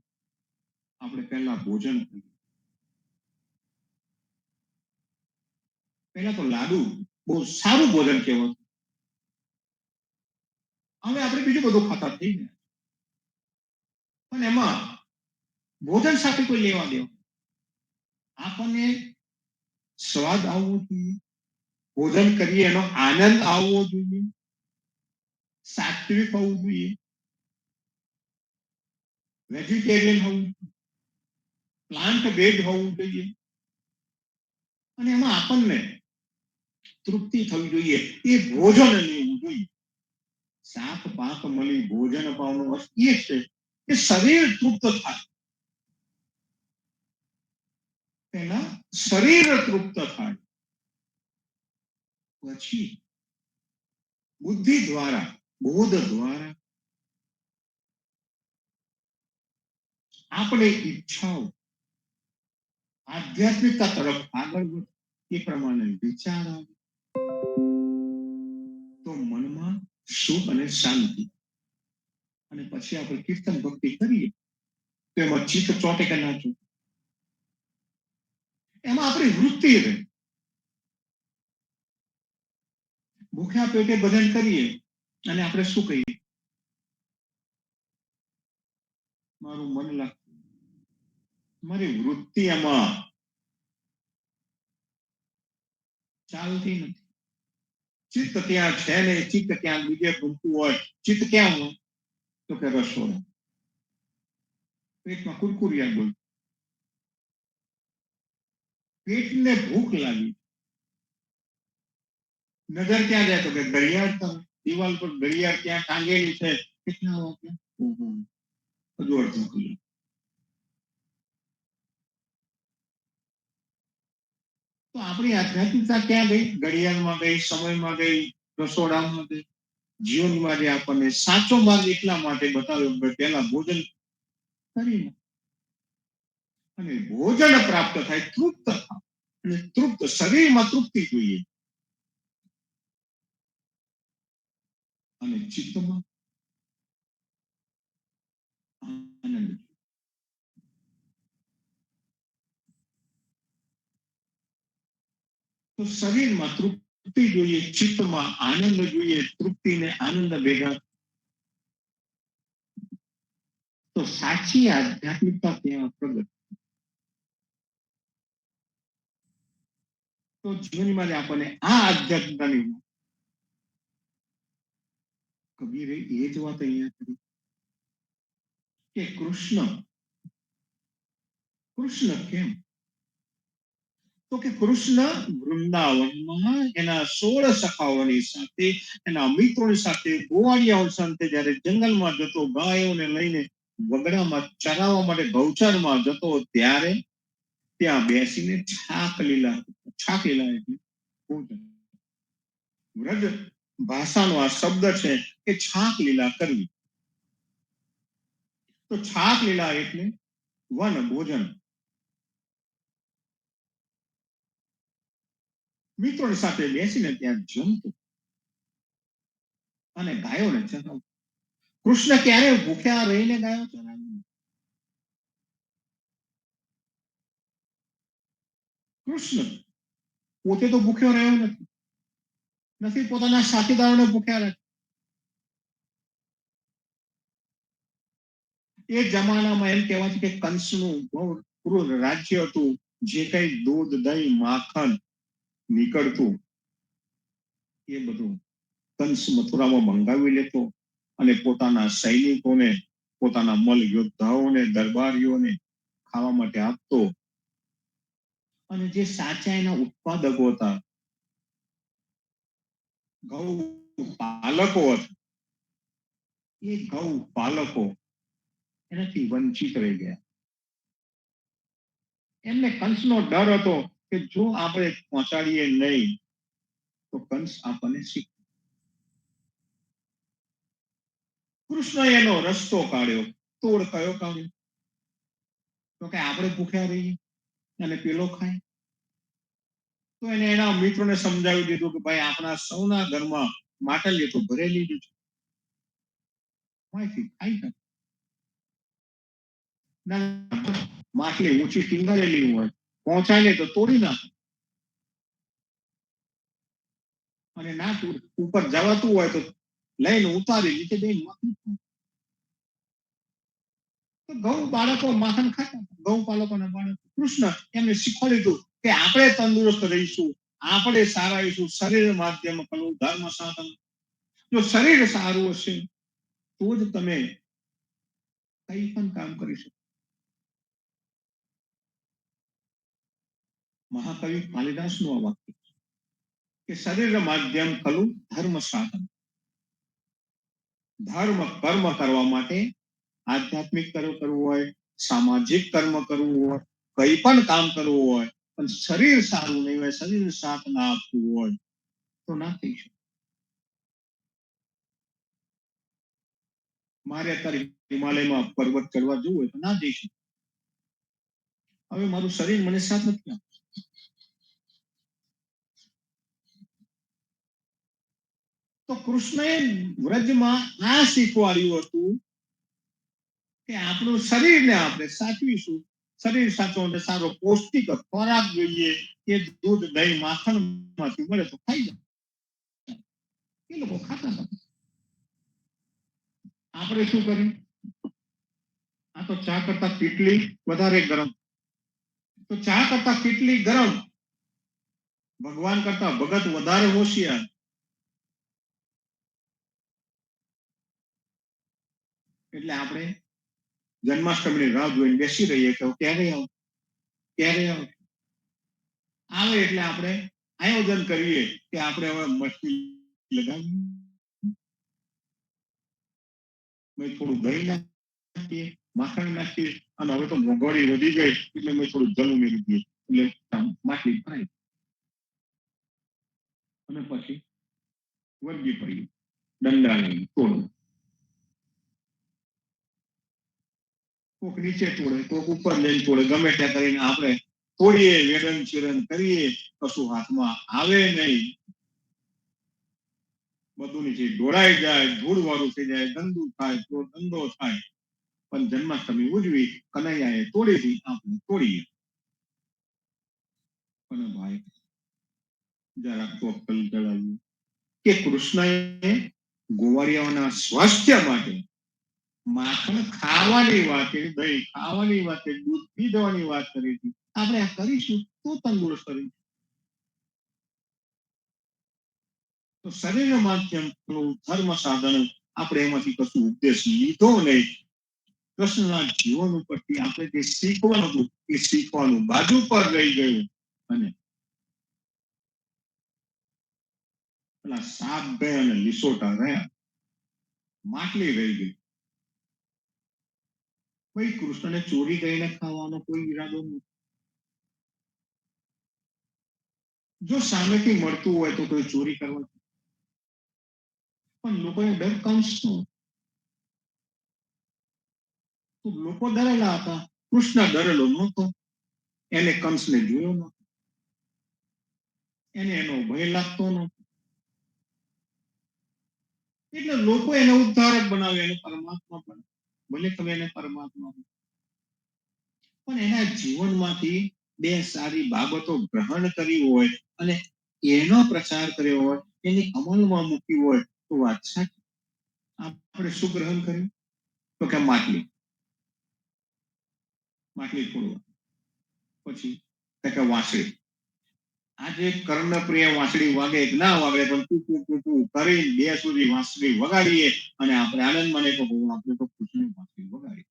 આપણે પહેલા ભોજન કરીએ. પહેલા તો લાડુ બહુ સારું ભોજન કહેવાતું. હવે આપણે બીજું બધું ખાતા થઈ ગયા, પણ એમાં ભોજન સાથે કોઈ લેવા દેવા. આપણને સ્વાદ આવવો જોઈએ, ભોજન કરીએ એનો આનંદ આવવો જોઈએ, સાત્વિક હોવું જોઈએ, વેજીટેરિયન હોવું, પ્લાન્ટ બેઝ હોવું જોઈએ, અને એમાં આપણને તૃપ્તિ થવી જોઈએ. એ ભોજન લેવું જોઈએ. સાત પાક મળી ભોજન પાવનો અર્થ એ છે કે શરીર તૃપ્ત થાય. પહેલા શરીર તૃપ્ત થાય, પછી બુદ્ધિ દ્વારા, બોધ દ્વારા આપણે ઈચ્છાઓ આધ્યાત્મિકતા તરફ આગળ વધે, એ પ્રમાણે વિચાર આવે તો મનમાં સુખ અને શાંતિ. અને પછી આપણે કીર્તન ભક્તિ કરીએ તો એમાં ચિત્ત ચોટે કે ના ચોટે, એમાં આપણી વૃત્તિ રહે. ભૂખ્યા પેટે ભજન કરીએ અને આપણે શું કહીએ? મારું મન લાગતું, મારી વૃત્તિ એમાં ચાલતી નથી. ચિત્ત ત્યાં છે ને, ચિત્ત ક્યાંક બીજે ઘૂમતું હોય. ચિત્ત ક્યાં હોય? તો કે રસોડા. પેટમાં કુરકુરિયા બોલ, પેટને ભૂખ લાગી, નજર ક્યાં જાય? તો કે ઘડિયાળ તો દિવાલ પર ઘડિયાળ ક્યાં ટાંગેલી છે. કેટલા વાગ્યા? હજુ અડધો કલાક. તો આપણી આધ્યાત્મિકતા ક્યાં ગઈ? ઘડિયાળમાં ગઈ, સમયમાં ગઈ, રસોડામાં ગઈ. જીવનમાં જે આપણને સાચો માર્ગ એટલા માટે બતાવ્યો કે પહેલા ભોજન કરીને, અને ભોજન પ્રાપ્ત થાય, તૃપ્ત થાવ. અને તૃપ્ત શરીરમાં તૃપ્તિ જોઈએ, અને ચિત્તમાં આનંદ. તો શરીરમાં તૃપ્તિ જોઈએ, ચિત્તમાં આનંદ જોઈએ. તૃપ્તિ ને આનંદ ભેગા તો સાચી આધ્યાત્મિકતા ત્યાં પ્રગટ. તો જીવનમાં આપણને આ આધ્યાત્મિકતાની કબીરે એ જ વાત અહીંયા કરી કે કૃષ્ણ કેમ? તો કે કૃષ્ણ વૃંદાવનમાં એના 16 સખાઓની સાથે, એના મિત્રોની સાથે, ગોવાળિયાઓ સાથે જયારે જંગલમાં જતો, ગાયોને લઈને વગડામાં ચરાવવા માટે ગૌચરમાં જતો, ત્યારે ત્યાં બેસીને છાક લીલા એટલે ભોજન. વ્રજ ભાષાનો આ શબ્દ છે કે છાક લીલા કરવી. તો છાક લીલા એટલે વન ભોજન. મિત્રોની સાથે બેસીને ત્યાં જમતો અને ગાયોને ચરાવતો. કૃષ્ણ ક્યારે ભૂખ્યા રહીને ગાયો ચરાવે? કૃષ્ણ પોતે તો ભૂખ્યો રહ્યો નથી, પોતાના સાથીદારોને ભૂખ્યા રાખે. એ જમાનામાં એમ કહેવાય છે કે કંસનું બહુ ક્રૂર રાજ્ય હતું. જે કઈ દૂધ, દહીં, માખણ નીકળતું એ બધું કંસ મથુરામાં મંગાવી લેતો અને પોતાના સૈનિકોને, પોતાના મલ યોદ્ધાઓને, દરબારીઓને ખાવા માટે આપતો. અને જે સાચા એના ઉત્પાદકો હતા, ગૌ પાલકો હતા, એ ગૌ પાલકો એનાથી વંચિત રહી ગયા. એમને કંસનો ડર હતો કે જો આપણે પહોંચાડીએ નહીં તો કંસ આપણને શીખ. કૃષ્ણ એનો રસ્તો કાઢ્યો. તોડ કયો કાઢ્યો? તો કે આપણે ભૂખ્યા રહીએ અને પેલો ખાય. તો એને એના મિત્રોને સમજાવી દીધું કે ભાઈ, આપણા સૌના ઘરમાં માટલીએ તો ભરેલી જ છે, માહિતી ખાઈ શકે. માટલી ઊંચી ટીંગારેલી હોય, પહોંચાય તો તોડી નાખે, અને ના ઉપર જવાતું હોય તો લઈને ઉતારી નીચે દઈ. ગૌ બાળકો માખણ ખાતા, ગૌ પાલકોના બાળકો. કૃષ્ણ એમને શીખવાડી દીધું કે આપણે તંદુરસ્ત રહીશું, આપણે સારા રહીશું. શરીર માધ્યમ કલું ધર્મ સાધન. જો શરીર સારું હશે તો જ તમે કઈ પણ કામ કરી શકો. મહાકવિ કાલિદાસનું આ વાક્ય કે શરીર માધ્યમ કલું ધર્મ સાધન. ધર્મ કર્મ કરવા માટે આધ્યાત્મિક કર્મ કરવું હોય, સામાજિક કર્મ કરવું હોય, કઈ પણ કામ કરવું હોય, પણ શરીર સારું નહીં હોય, શરીર સાથ ના આપવું હોય તો ના થઈ શકે. મારે અત્યારે હિમાલયમાં પર્વત ચડવા જવું હોય તો ના જઈ શકું. હવે મારું શરીર મને સાથ નથી આપતું. તો કૃષ્ણએ વ્રજમાં આ શીખવાડ્યું હતું કે આપણું શરીરને આપણે સાચવીશું. શરીર સાચવવા સારો પૌષ્ટિક ખોરાક જોઈએ. એ દૂધ, દહીં, માખણ માંથી મળે તો ખાઈ જાય. એ લોકો ખાતા નથી. આપણે શું કર્યું? આ તો ચા કરતા કેટલી વધારે ગરમ. તો ચા કરતા કેટલી ગરમ, ભગવાન કરતા ભગત વધારે હોશિયાર. એટલે આપણે જન્માષ્ટમીની રાહ જોઈને બેસી રહીએ કે ક્યારે આવ ક્યારે આવ આવે એટલે આપણે આયોજન કરીએ કે આપણે હવે મસ્તી લગાવીએ, થોડું દહીં નાખીએ, માખણ નાખીએ, અને હવે તો મોંઘવારી વધી ગઈ એટલે મેં થોડું જલ ઉમેરી દઈએ એટલે માટલી ભરાય અને પછી વર્ગી પડી દંડા લઈને તોડવું. કોક નીચે તોડે, કોક ઉપર લઈને તોડે, ગમે ત્યાં કરીને આપણે તોડીએ, વેરન ચિરન કરીએ, કશું હાથમાં આવે નહીં. બધું નીચે ઢોળાઈ જાય, ધૂળ વાળું થઈ જાય, ગંદુ થાય, તો ગંદો થાય. પણ જન્માષ્ટમી ઉજવી, કનૈયાએ તોડી આપણે તોડીએ. અને ભાઈ જરા તો અક્કલ ચડાવીએ કે કૃષ્ણએ ગોવાળિયાઓના સ્વાસ્થ્ય માટે માખણ ખાવાની વાત કરી, દહીં ખાવાની વાત કરી, દૂધ પીવાની વાત કરી હતી. આપણે આ કરીશું તો તંદુરસ્ત કરીશું. તો શરીર માધ્યમ ધર્મ સાધન આપણે એમાંથી કશું ઉપદેશ લીધો નહીં. કૃષ્ણના જીવન ઉપરથી આપણે જે શીખવાનું હતું એ શીખવાનું બાજુ પર રહી ગયું. અને પેલા સાપ ગયા અને લીસોટા રહ્યા, માટલી રહી ગઈ. ભાઈ કૃષ્ણને ચોરી કરીને ખાવાનો કોઈ ઈરાદો નથી. જો સામેથી મળતું હોય તો કોઈ ચોરી કરવા, પણ લોકોને ડર કંસનો. તો લોકો ડરેલા હતા, કૃષ્ણ ડરેલો નહોતો. એને કંસને જોયો નહોતો, એને એનો ભય લાગતો નહોતો. એટલે લોકો એને ઉદ્ધારક બનાવે, એને પરમાત્મા બનાવે. ભલે તમે એને પરમાત્મા, પણ એના જીવનમાંથી બે સારી બાબતો ગ્રહણ કરી હોય અને એનો પ્રચાર કર્યો હોય, એની અમલમાં મૂકી હોય તો વાત સાચી. આપણે શું ગ્રહણ કર્યું? તો કે માટલી ફોડવા, પછી કે વાંસળી. આજે કર્ણપ્રિય વાંસળી વાગે કે ના વાગે, પણ ટૂંકું કરી બે સુધી વાંસળી વગાડીએ અને આપણે આનંદ માને તો આપણે તો કૃષ્ણ વાંસળી વગાડીએ.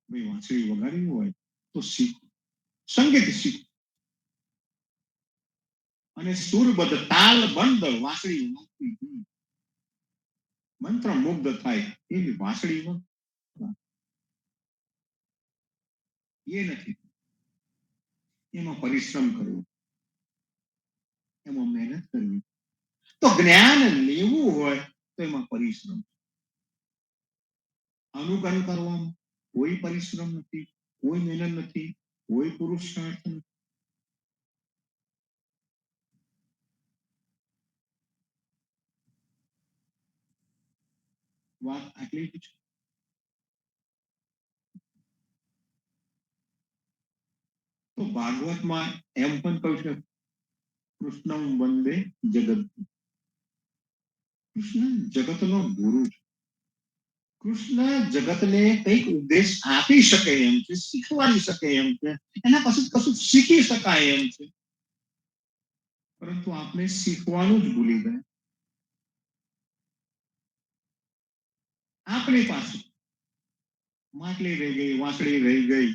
ભાઈ વાંસળી વગાડવી હોય તો શીખ, સંગીત શીખ, અને સુરબદ્ધ તાલ બંધ વાંસળી વાગતી, મંત્ર મુગ્ધ થાય એવી વાંસળી એ નથી. એમાં પરિશ્રમ કરવો, એમાં મહેનત કરવી. તો જ્ઞાન લેવું હોય તો એમાં પરિશ્રમ. અનુકરણ કરવામાં કોઈ પરિશ્રમ નથી, કોઈ મહેનત નથી, કોઈ પુરુષાર્થ નથી. વાત આટલી જ છે. તો ભાગવતમાં એમ પણ કહ્યું છે, કૃષ્ણ વંદે જગત. કૃષ્ણ જગતનો ગુરુ છે. કૃષ્ણ જગતને કંઈક ઉપદેશ આપી શકે એમ છે, શીખવાડી શકે એમ છે, એના પછી કશું શીખી શકાય એમ છે. પરંતુ આપણે શીખવાનું જ ભૂલી ગયા. આપણી પાસે માટલી રહી ગઈ, વાંસળી રહી ગઈ,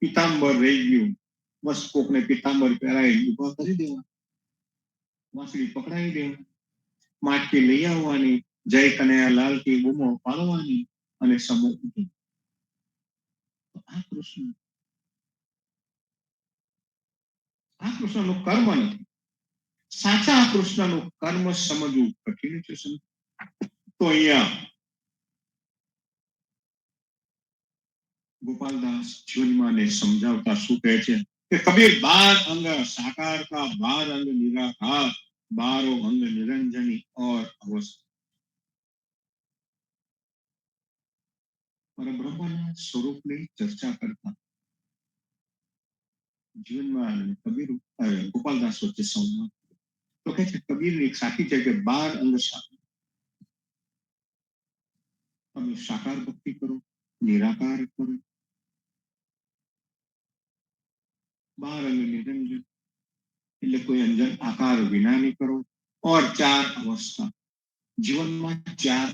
પિતાંબર રહી ગયું. બસ કોકને પિતાંબર પહેરાવી ઉભા કરી દેવા, વાંસળી પકડાવી દેવા, માટકી લઈ આવવાની, જય કનૈયાલાલ કી બૂમો પાડવાની અને સમૂહ. આ કૃષ્ણનું કર્મ નથી. સાચા કૃષ્ણનું કર્મ સમજવું કઠિન છે. તો અહીંયા ગોપાલદાસ જીવનમાને સમજાવતા શું કહે છે કે કબીર 12 અંગ સાકાર का 12 अंग निराकार 12 अंग निरंजनी और अवस्था. પરબ્રહ્મના સ્વરૂપની ચર્ચા કરતા જીવનમાં કબીર ગોપાલદાસ વચ્ચે સંવાદ. તો કહે છે કબીરની એક સાખી છે કે 12 અંગ સાકાર. તમે સાકાર ભક્તિ કરો, નિરાકાર કરો, 12 अंग निरंजन એટલે કોઈ અંજન આકાર વિનાની કરો, और 4 अवस्था. जीवन में 4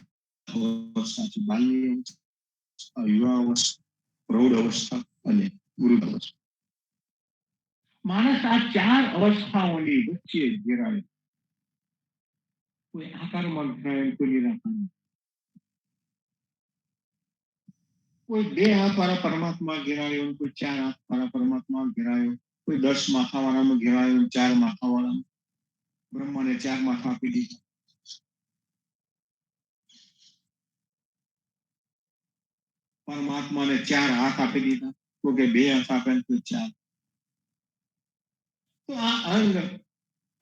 અવસ્થા છે. બાલ્ય અવસ્થા, યુવા અવસ્થા, પ્રૌઢ અવસ્થા અને વૃદ્ધ અવસ્થા. માણસ આ ચાર અવસ્થાઓની વચ્ચે ઘેરાય. કોઈ આકારમાં ઘેરાય, કોઈ નિરાકારમાં, કોઈ બે હાથ વાળા પરમાત્મા ઘેરાયો, કોઈ ચાર હાથ વાળા પરમાત્મા ઘેરાયો, કોઈ 10 માથા વાળામાં ઘેરાયો, 4 માથા વાળા. બ્રહ્માને 4 માથા આપી દીધા. પરમાત્માને 4 હાથ આપી દીધા. તો કે 2 હાથ આપે તો 4. તો આ અંગ,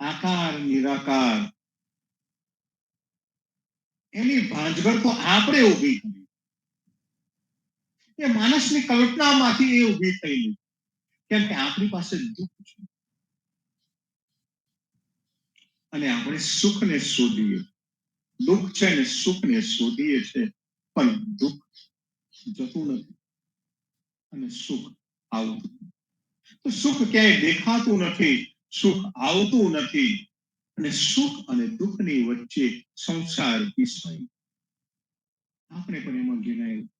આકાર, નિરાકાર, એની ભાંજગળ તો આપણે ઊભી કરી. એ માણસની કલ્પનામાંથી એ ઊભી થયેલી. કેમ કે આપણી પાસે દુઃખ છે અને આપણે સુખને શોધીએ. દુઃખ છે ને સુખને શોધીએ છે, પણ દુઃખ જતું નથી અને સુખ આવતું. તો સુખ ક્યાંય દેખાતું નથી, સુખ આવતું નથી, અને સુખ અને દુઃખની વચ્ચે સંસાર વિષય. આપણે પણ એમાં ઘેરાયેલા.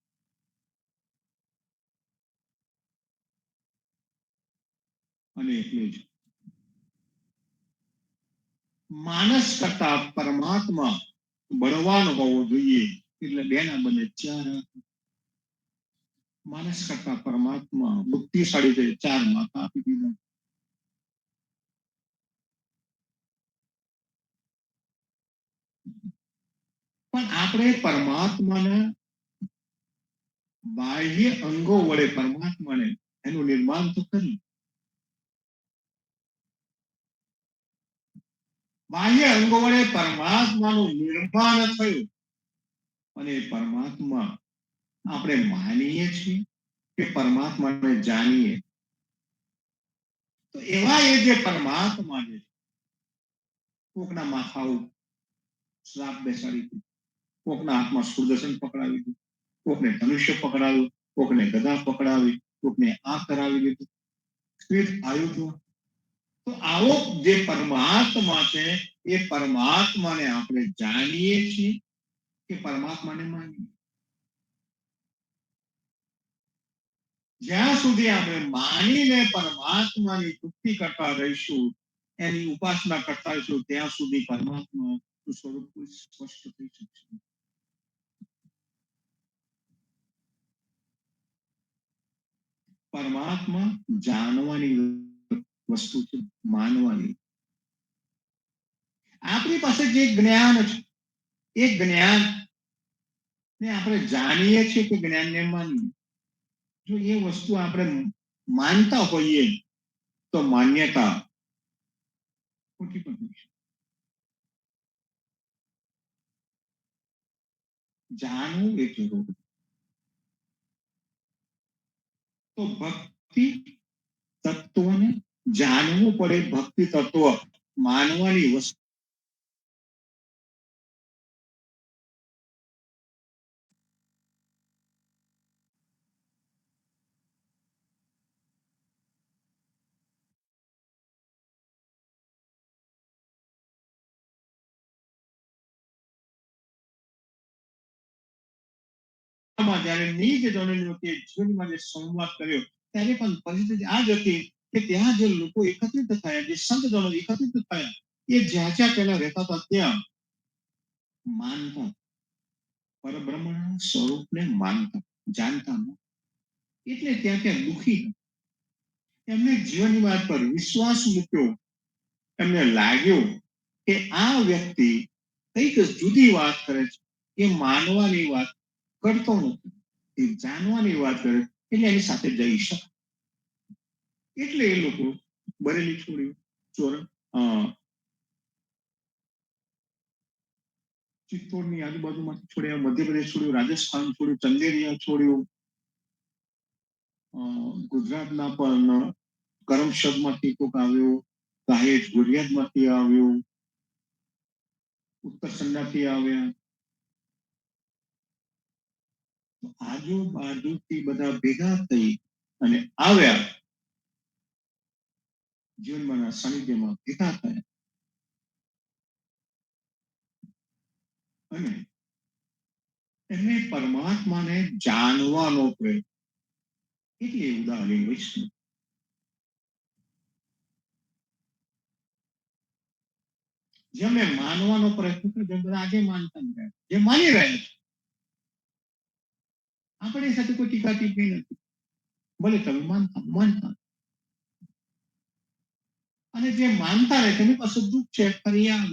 અને એટલે જ માનસ કરતા પરમાત્મા બળવાન હોવો જોઈએ. એટલે 2 ના બને 4. માનસ કરતા પરમાત્મા બુદ્ધિશાળી છે, 4 માથા આપી દીધા. પણ આપણે પરમાત્માના બાહ્ય અંગો વડે પરમાત્માને એનું નિર્માણ તો કર્યું. બાહ્ય અંગો વડે પરમાત્માનું નિર્માણ થયું અને પરમાત્મા આપણે માનીએ છીએ કે પરમાત્માને જાણીએ. તો એવા એ જે પરમાત્મા છે, કોકના માથા ઉપર શ્રાપ બેસાડી દીધું, કોકના હાથમાં સુદર્શન પકડાવી દીધું, કોકને ધનુષ્ય પકડાવ્યું, કોકને ગદા પકડાવી, કોકને આ કરાવી દીધું. આવ્યું હતું. તો આવો જે પરમાત્મા છે, એ પરમાત્માને આપણે જાણીએ છીએ કે પરમાત્માને માનીએ. જ્યાં સુધી આપણે માનીને પરમાત્માની તૃપ્તિ કરતા રહીશું, એની ઉપાસના કરતા રહીશું, ત્યાં સુધી પરમાત્મા સ્વરૂપ સ્પષ્ટ થઈ શકશે. પરમાત્મા જાણવાની વસ્તુ છે, માનવાની. આપણી પાસે જે જ્ઞાન છે, એ જ્ઞાન ને આપણે જાણીએ છીએ કે જ્ઞાનને માનીએ. જો એ વસ્તુ આપણે માનતા હોઈએ તો માન્યતા ખોટી પણ છે. જાણવું એ જરૂર. તો ભક્તિ તત્વને જાણવું પડે. ભક્તિ તત્વ માનવાની વસ્તુ. જ્યારે નિજ જનોની વચ્ચે જીવનમાં જે સંવાદ કર્યો, ત્યારે પણ પરિસ્થિતિ આ જ હતી કે ત્યાં જે લોકો એકત્રિત થયા, જે સંત જનો એકત્રિત થયા, એ જ્યાં જ્યાં પહેલા રહેતા હતા ત્યાં માનતા, પરબ્રહ્મના સ્વરૂપને માનતા, જાણતા. એટલે ત્યાં ત્યાં દુઃખી. એમને જીવનની વાત પર વિશ્વાસ મૂક્યો. એમને લાગ્યું કે આ વ્યક્તિ કઈક જુદી વાત કરે છે, એ માનવાની વાત કરતો નથી, એ જાણવાની વાત કરે, એટલે એની સાથે જઈ શકે. એટલે એ લોકો બરેલી છોડ્યું, ચિત્તોડની આજુબાજુમાંથી છોડ્યા, મધ્યપ્રદેશ છોડ્યું, રાજસ્થાન છોડ્યું, ચંદેરિયા છોડ્યું, ગુજરાતના પણ કરમશદમાંથી કોક આવ્યો, દહેજ ગુરિયાદમાંથી આવ્યો, ઉત્તર સંડાથી આવ્યા. આજુબાજુથી બધા ભેગા થઈ અને આવ્યા, જીવનના સાનિધ્યમાં ભેગા થયા અને એમને પરમાત્માને જાણવાનો પ્રયત્ન, એટલે ઉદાહરણ વૈષ્ણવ. જેમને માનવાનો પ્રયત્ન કર્યો, બધા આજે માનતા નથી, જે માની રહ્યા છે. આપણે સાથે કોઈ ટીકા ટીપણી નથી, ભલે તમે માનતા. અને જે માનતા રહે તેની પાસે દુઃખ છે, ફરિયાદ.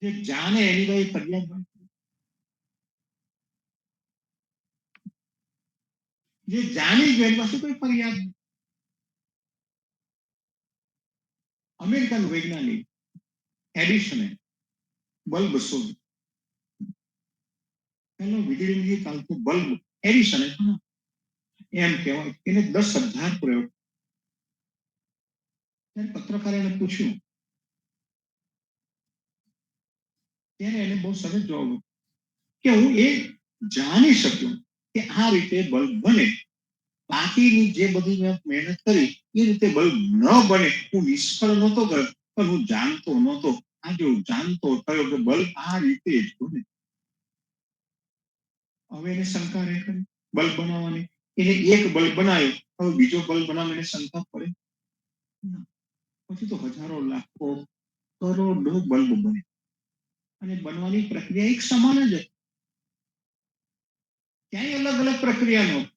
જે જાણે એની કઈ ફરિયાદ હોય, જે જાણી ગયો એની પાસે કોઈ ફરિયાદ નહીં. અમેરિકન વૈજ્ઞાનિક એડિશને બલ્બ શોધ્યું. પેલો વીજળીથી ચાલતો બલ્બ એડિશને, એમ કહેવાય એને 10,000 પ્રયોગ. પત્રકારે એને પૂછ્યું, ત્યારે એને બહુ સરસ જવાબ કે હું એ જાણી શક્યો કે આ રીતે બલ્બ બને. બાકીની જે બધી મેં મહેનત કરી એ રીતે બલ્બ ન બને. હું નિષ્ફળ નહોતો ગયો, પણ હું જાણતો નહોતો. આજે હું જાણતો થયો કે બલ્બ આ રીતે જ બને. હવે એને શંકા રહે ખરી બલ્બ બનાવવાની. એને એક બલ્બ બનાવ્યો, હવે બીજો બલ્બ બનાવવા એને શંકા પડે? પછી તો હજારો, લાખો, કરોડો બલ્બ બને અને બનવાની પ્રક્રિયા એક સમાન જ હતી. ક્યાંય અલગ અલગ પ્રક્રિયા નહોતી.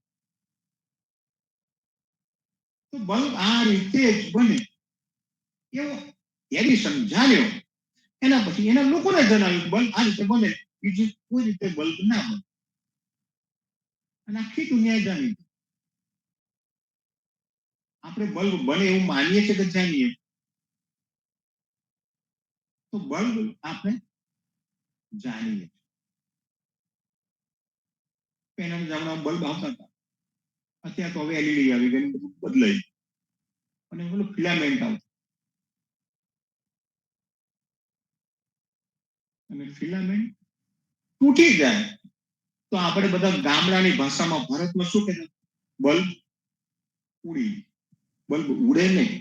તો બલ્બ આ રીતે જ બને એવો એડિશન જાણ્યો. એના પછી એના લોકોને જણાવ્યું બલ્બ આ રીતે બને, બીજી કોઈ રીતે બલ્બ ના બને. અને આખી દુનિયા જાણી. આપણે બલ્બ બને એવું માનીએ છીએ કે જાણીએ? તો બલ્બ આપણે જાણીએ. પહેલાના જમાનામાં બલ્બ આવતા હતા, અત્યારે તો હવે એલઈડી આવી ગઈ, બધું બદલાય. અને પેલું ફિલામેન્ટ આવતું, અને ફિલામેન્ટ તૂટી જાય તો આપણે બધા ગામડાની ભાષામાં ભારતમાં શું કહેતા? બલ્બ ઉડી. બલ્બ ઉડે નહીં,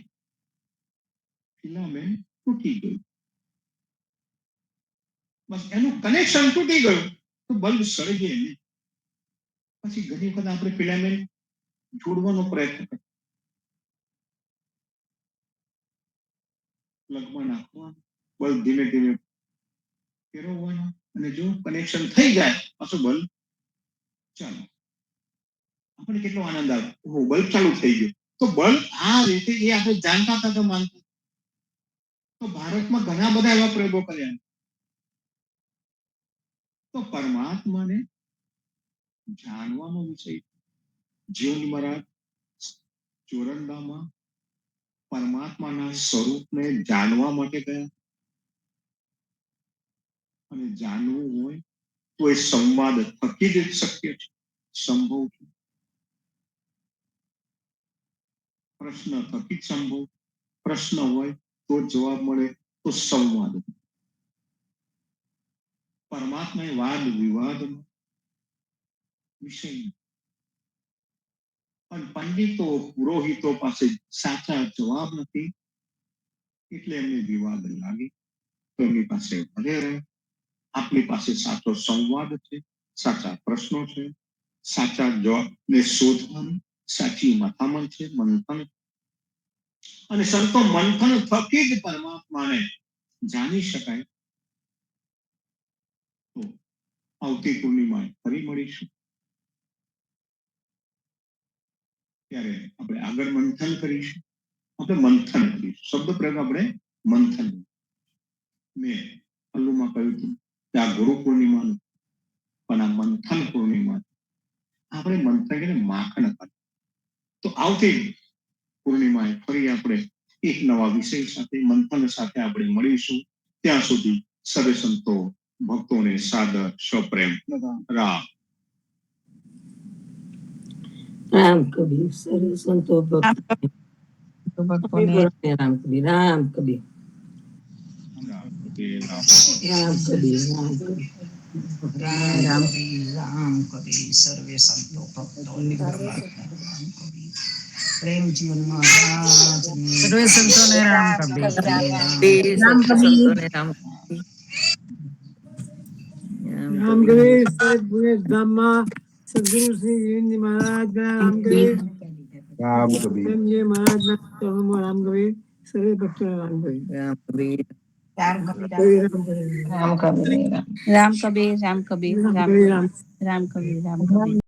ફિલામેન્ટ તૂટી ગયું. બસ એનું કનેક્શન તૂટી ગયું તો બલ્બ સળગે નહીં. પછી ઘણી વખત આપણે ફિલામેન્ટ જોડવાનો પ્રયત્ન કરીએ, પ્લગમાં નાખવાનો, બલ્બ ધીમે ધીમે ફેરવવાનો, અને જો કનેક્શન થઈ જાય પાછું બલ્બ ચાલો. આપણે કેટલો આનંદ આવે, બલ્બ ચાલુ થઈ ગયો. તો બલ્બ આ રીતે એ આપણે જાણતા હતા તો માનતા. તો ભારતમાં ઘણા બધા એવા પ્રયોગો કર્યા. તો પરમાત્માને જાણવાનો વિષય. જીવન મહારાજ ચોરંદામાં પરમાત્માના સ્વરૂપને જાણવા માટે ગયા. અને જાણવું હોય તો એ સંવાદ થકી જ શક્ય છે, સંભવ છે. પ્રશ્ન થકી જ સંભવ. પ્રશ્ન હોય તો જવાબ મળે, તો સંવાદ. પરમાત્મા એ વાદ વિવાદ વિષય. પણ પંડિતો પુરોહિતો પાસે સાચા જવાબ નથી, એટલે એમને વિવાદ લાગે. તો એમની પાસે ભલે રહે. આપની પાસે સાચો સંવાદ છે, સાચા પ્રશ્નો છે, સાચા જવાબને શોધવાનું સાચી મથામણ છે, મંથન. અને સંતો મંથન થકી જ પરમાત્માને જાણી શકાય. તો આવતી પૂર્ણિમાએ ફરી મળીશું, ત્યારે આપણે આગળ મંથન કરીશું. આપણે મંથન કરીશું, શબ્દ પ્રયોગ આપણે મંથન. મેં પલ્લુમાં કહ્યું હતું કે આ ગુરુ પૂર્ણિમાનું, પણ આ મંથન પૂર્ણિમા આપણે મંથન કરીને માખણ કરીએ. તો આવતી પૂર્ણિમાએ ફરી આપણે એક નવા વિષય સાથે, મંથન સાથે આપણે મળીશું. ત્યાં સુધી સર્વે સંતો ભક્તોને સાદર સપ્રેમ રામ. રામ કબીર. સર્વે સંતો ભક્તોને રામ કબીર. રામ કબીર. રામ કબીર. રામ કબીર. રામ કબીર. રામ કબીર. સર્વે સંતો ભક્તોને રામ કબીર. પ્રેમ જીવનમાં સર્વે સંતોને રામ કબીર. રામ કબીર. સંતોને રામ કબીર. રામ કબીર સાહેબ પુણે ધામમાં સદગુરુ શ્રી જીવનજી મહારાજ રામ કબીર રામ કબીર પ્રેમજી મહારાજ ના ચરણોમાં રામ કબીર સર્વે ભક્તોને રામ કબીર રામ કબીર રામ કબીર રામ કબીર રામ કબીર રામ કબીર રામ રામ કબીર રામ કબીર રામ કબીર